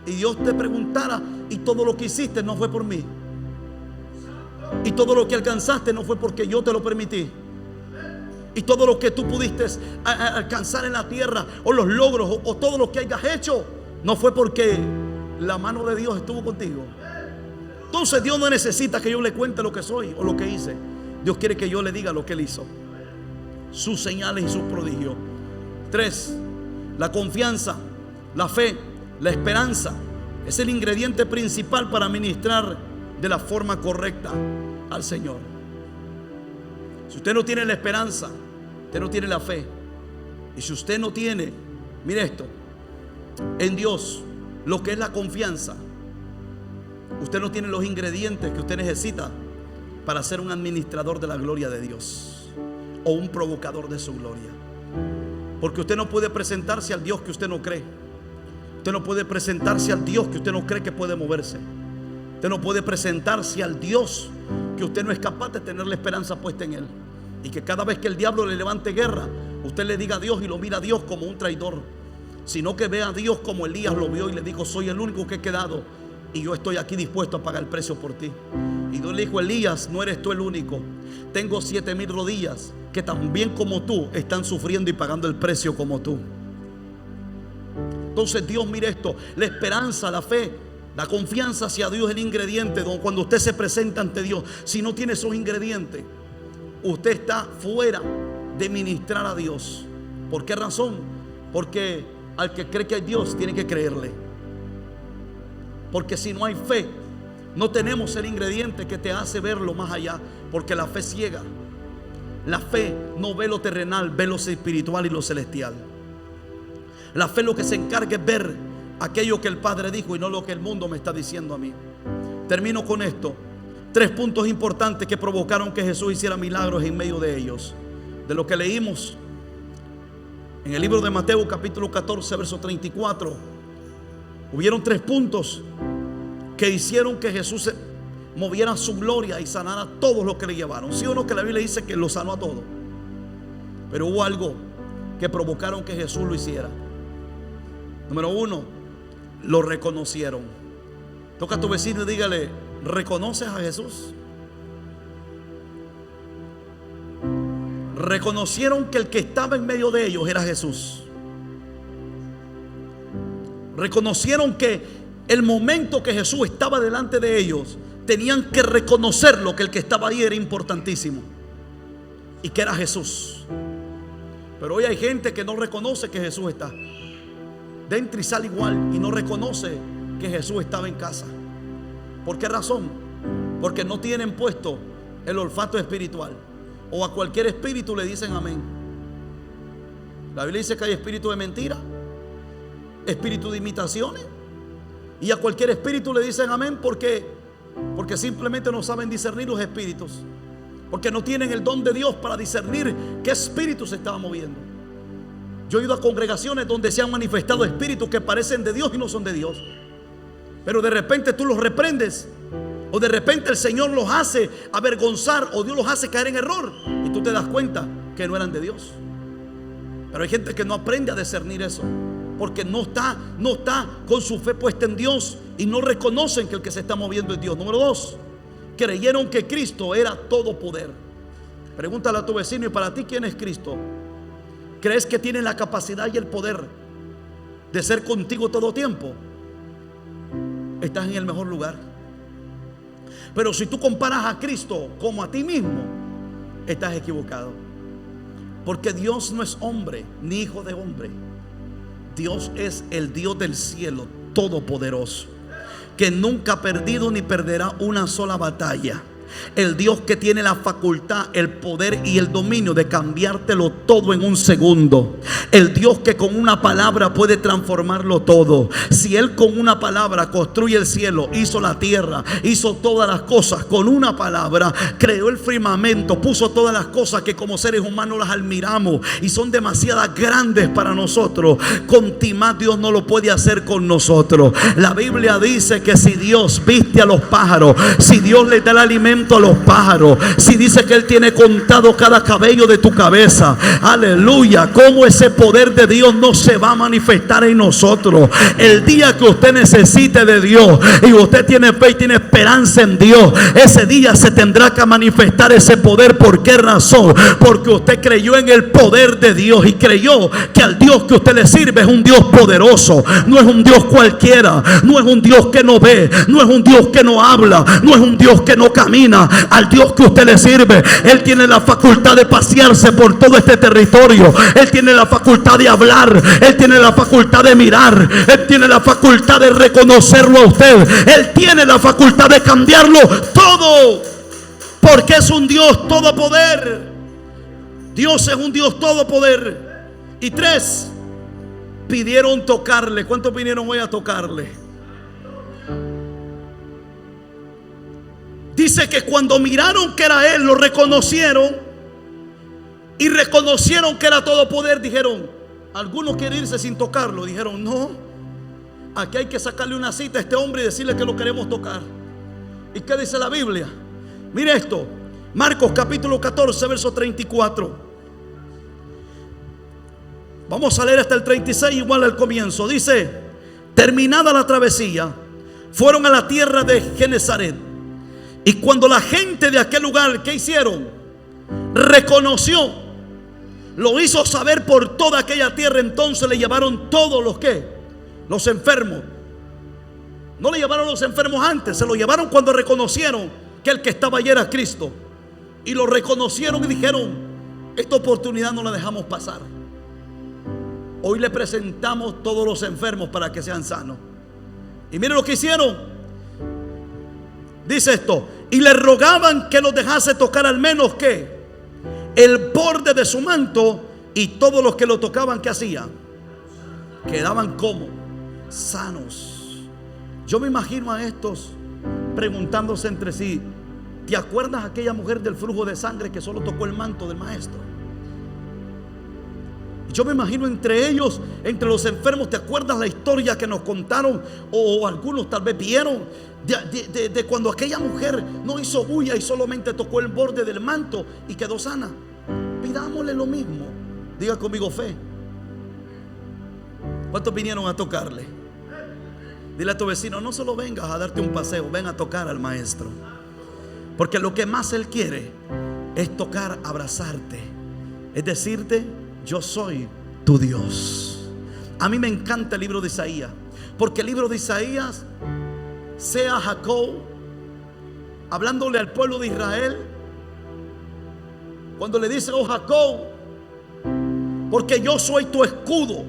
Y Dios te preguntara: y todo lo que hiciste no fue por mí, y todo lo que alcanzaste no fue porque yo te lo permití, y todo lo que tú pudiste alcanzar en la tierra, o los logros, o todo lo que hayas hecho, no fue porque la mano de Dios estuvo contigo. Entonces Dios no necesita que yo le cuente lo que soy o lo que hice. Dios quiere que yo le diga lo que Él hizo, sus señales y sus prodigios. 3, la confianza, la fe, la esperanza es el ingrediente principal para ministrar de la forma correcta al Señor. Si usted no tiene la esperanza, usted no tiene la fe. Y si usted no tiene, mire esto, en Dios lo que es la confianza, usted no tiene los ingredientes que usted necesita para ser un administrador de la gloria de Dios o un provocador de su gloria. Porque usted no puede presentarse al Dios que usted no cree. Usted no puede presentarse al Dios que usted no cree que puede moverse. Usted no puede presentarse al Dios que usted no es capaz de tener la esperanza puesta en Él. Y que cada vez que el diablo le levante guerra, usted le diga a Dios y lo mira a Dios como un traidor, sino que vea a Dios como Elías lo vio y le dijo: soy el único que he quedado y yo estoy aquí dispuesto a pagar el precio por ti. Y Dios le dijo: Elías, no eres tú el único. Tengo 7,000 rodillas que también como tú están sufriendo y pagando el precio como tú. Entonces Dios, mire esto: la esperanza, la fe, la confianza hacia Dios es el ingrediente. Cuando usted se presenta ante Dios, si no tiene esos ingredientes, usted está fuera de ministrar a Dios. ¿Por qué razón? Porque al que cree que hay Dios tiene que creerle. Porque si no hay fe, no tenemos el ingrediente que te hace verlo más allá. Porque la fe ciega. La fe no ve lo terrenal, ve lo espiritual y lo celestial. La fe lo que se encarga es ver aquello que el Padre dijo y no lo que el mundo me está diciendo a mí. Termino con esto. 3 puntos importantes que provocaron que Jesús hiciera milagros en medio de ellos. De lo que leímos en el libro de Mateo capítulo 14 verso 34, hubieron 3 puntos que hicieron que Jesús moviera su gloria y sanara a todos los que le llevaron. ¿Sí o no? Que la Biblia dice que lo sanó a todos. Pero hubo algo que provocaron que Jesús lo hiciera. Número 1, lo reconocieron. Toca a tu vecino y dígale: ¿reconoces a Jesús? Reconocieron que el que estaba en medio de ellos era Jesús. Reconocieron que el momento que Jesús estaba delante de ellos, tenían que reconocerlo, que el que estaba ahí era importantísimo y que era Jesús. Pero hoy hay gente que no reconoce que Jesús está. Entra y sale igual y no reconoce que Jesús estaba en casa. ¿Por qué razón? Porque no tienen puesto el olfato espiritual. O a cualquier espíritu le dicen amén. La Biblia dice que hay espíritu de mentira, espíritu de imitaciones, y a cualquier espíritu le dicen amén. Porque simplemente no saben discernir los espíritus. Porque no tienen el don de Dios para discernir qué espíritu se estaba moviendo. Yo he ido a congregaciones donde se han manifestado espíritus que parecen de Dios y no son de Dios. Pero de repente tú los reprendes, o de repente el Señor los hace avergonzar, o Dios los hace caer en error, y tú te das cuenta que no eran de Dios. Pero hay gente que no aprende a discernir eso, porque no está con su fe puesta en Dios, y no reconocen que el que se está moviendo es Dios. Número 2, creyeron que Cristo era todo poder. Pregúntale a tu vecino: ¿y para ti quién es Cristo? ¿Crees que tiene la capacidad y el poder de ser contigo todo tiempo? Estás en el mejor lugar. Pero si tú comparas a Cristo como a ti mismo, estás equivocado. Porque Dios no es hombre ni hijo de hombre. Dios es el Dios del cielo todopoderoso, que nunca ha perdido ni perderá una sola batalla. El Dios que tiene la facultad, el poder y el dominio de cambiártelo todo en un segundo. El Dios que con una palabra puede transformarlo todo. Si Él con una palabra construye el cielo, hizo la tierra, hizo todas las cosas con una palabra, creó el firmamento, puso todas las cosas que como seres humanos las admiramos y son demasiadas grandes para nosotros, con ti más Dios no lo puede hacer con nosotros. La Biblia dice que si Dios viste a los pájaros, si Dios le da el alimento a los pájaros, si dice que Él tiene contado cada cabello de tu cabeza, aleluya, cómo ese poder de Dios no se va a manifestar en nosotros. El día que usted necesite de Dios y usted tiene fe y tiene esperanza en Dios, ese día se tendrá que manifestar ese poder. ¿Por qué razón? Porque usted creyó en el poder de Dios y creyó que al Dios que usted le sirve es un Dios poderoso, no es un Dios cualquiera, no es un Dios que no ve, no es un Dios que no habla, no es un Dios que no camina. Al Dios que usted le sirve, Él tiene la facultad de pasearse por todo este territorio. Él tiene la facultad de hablar, Él tiene la facultad de mirar, Él tiene la facultad de reconocerlo a usted, Él tiene la facultad de cambiarlo todo, porque es un Dios todo poder. Dios es un Dios todo poder. Y 3, pidieron tocarle. ¿Cuántos vinieron hoy a tocarle? Dice que cuando miraron que era Él, lo reconocieron y reconocieron que era todo poder. Dijeron, algunos quieren irse sin tocarlo. Dijeron, no, aquí hay que sacarle una cita a este hombre y decirle que lo queremos tocar. ¿Y qué dice la Biblia? Mire esto, Marcos capítulo 14, verso 34. Vamos a leer hasta el 36, igual al comienzo. Dice, terminada la travesía, fueron a la tierra de Genesaret. Y cuando la gente de aquel lugar, ¿qué hicieron? Reconoció, lo hizo saber por toda aquella tierra. Entonces le llevaron todos los que, los enfermos. No le llevaron los enfermos antes, se lo llevaron cuando reconocieron que el que estaba allí era Cristo. Y lo reconocieron y dijeron, esta oportunidad no la dejamos pasar. Hoy le presentamos todos los enfermos para que sean sanos. Y miren lo que hicieron. Dice esto, y le rogaban que los dejase tocar al menos que el borde de su manto. Y todos los que lo tocaban, ¿qué hacían? Quedaban como sanos. Yo me imagino a estos preguntándose entre sí, ¿te acuerdas aquella mujer del flujo de sangre que solo tocó el manto del maestro? Yo me imagino entre ellos, entre los enfermos, ¿te acuerdas la historia que nos contaron? O algunos tal vez vieron de cuando aquella mujer no hizo bulla y solamente tocó el borde del manto y quedó sana. Pidámosle lo mismo. Diga conmigo, fe. ¿Cuántos vinieron a tocarle? Dile a tu vecino, no solo vengas a darte un paseo, ven a tocar al maestro. Porque lo que más él quiere es tocar, abrazarte, es decirte, yo soy tu Dios. A mí me encanta el libro de Isaías, porque el libro de Isaías, sea Jacob hablándole al pueblo de Israel, cuando le dice, oh Jacob, porque yo soy tu escudo,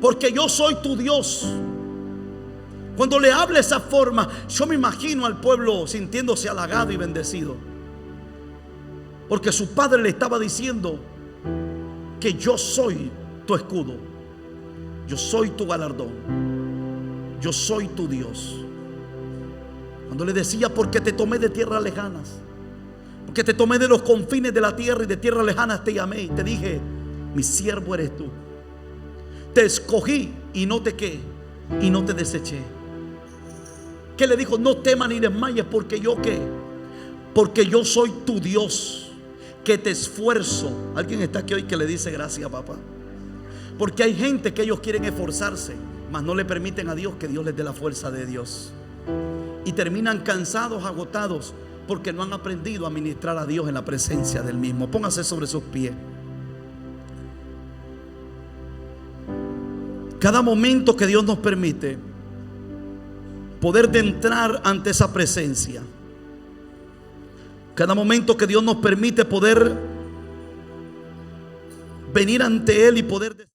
porque yo soy tu Dios. Cuando le habla de esa forma, yo me imagino al pueblo sintiéndose halagado y bendecido, porque su padre le estaba diciendo que yo soy tu escudo, yo soy tu galardón, yo soy tu Dios. Cuando le decía, porque te tomé de tierras lejanas, porque te tomé de los confines de la tierra y de tierras lejanas te llamé y te dije, mi siervo eres tú. Te escogí y no te qué, y no te deseché. ¿Qué le dijo? No temas ni desmayes, porque yo qué, porque yo soy tu Dios, que te esfuerzo. Alguien está aquí hoy que le dice gracias, papá. Porque hay gente que ellos quieren esforzarse, mas no le permiten a Dios que Dios les dé la fuerza de Dios. Y terminan cansados, agotados, porque no han aprendido a ministrar a Dios en la presencia del mismo. Póngase sobre sus pies. Cada momento que Dios nos permite poder de entrar ante esa presencia, cada momento que Dios nos permite poder venir ante Él y poder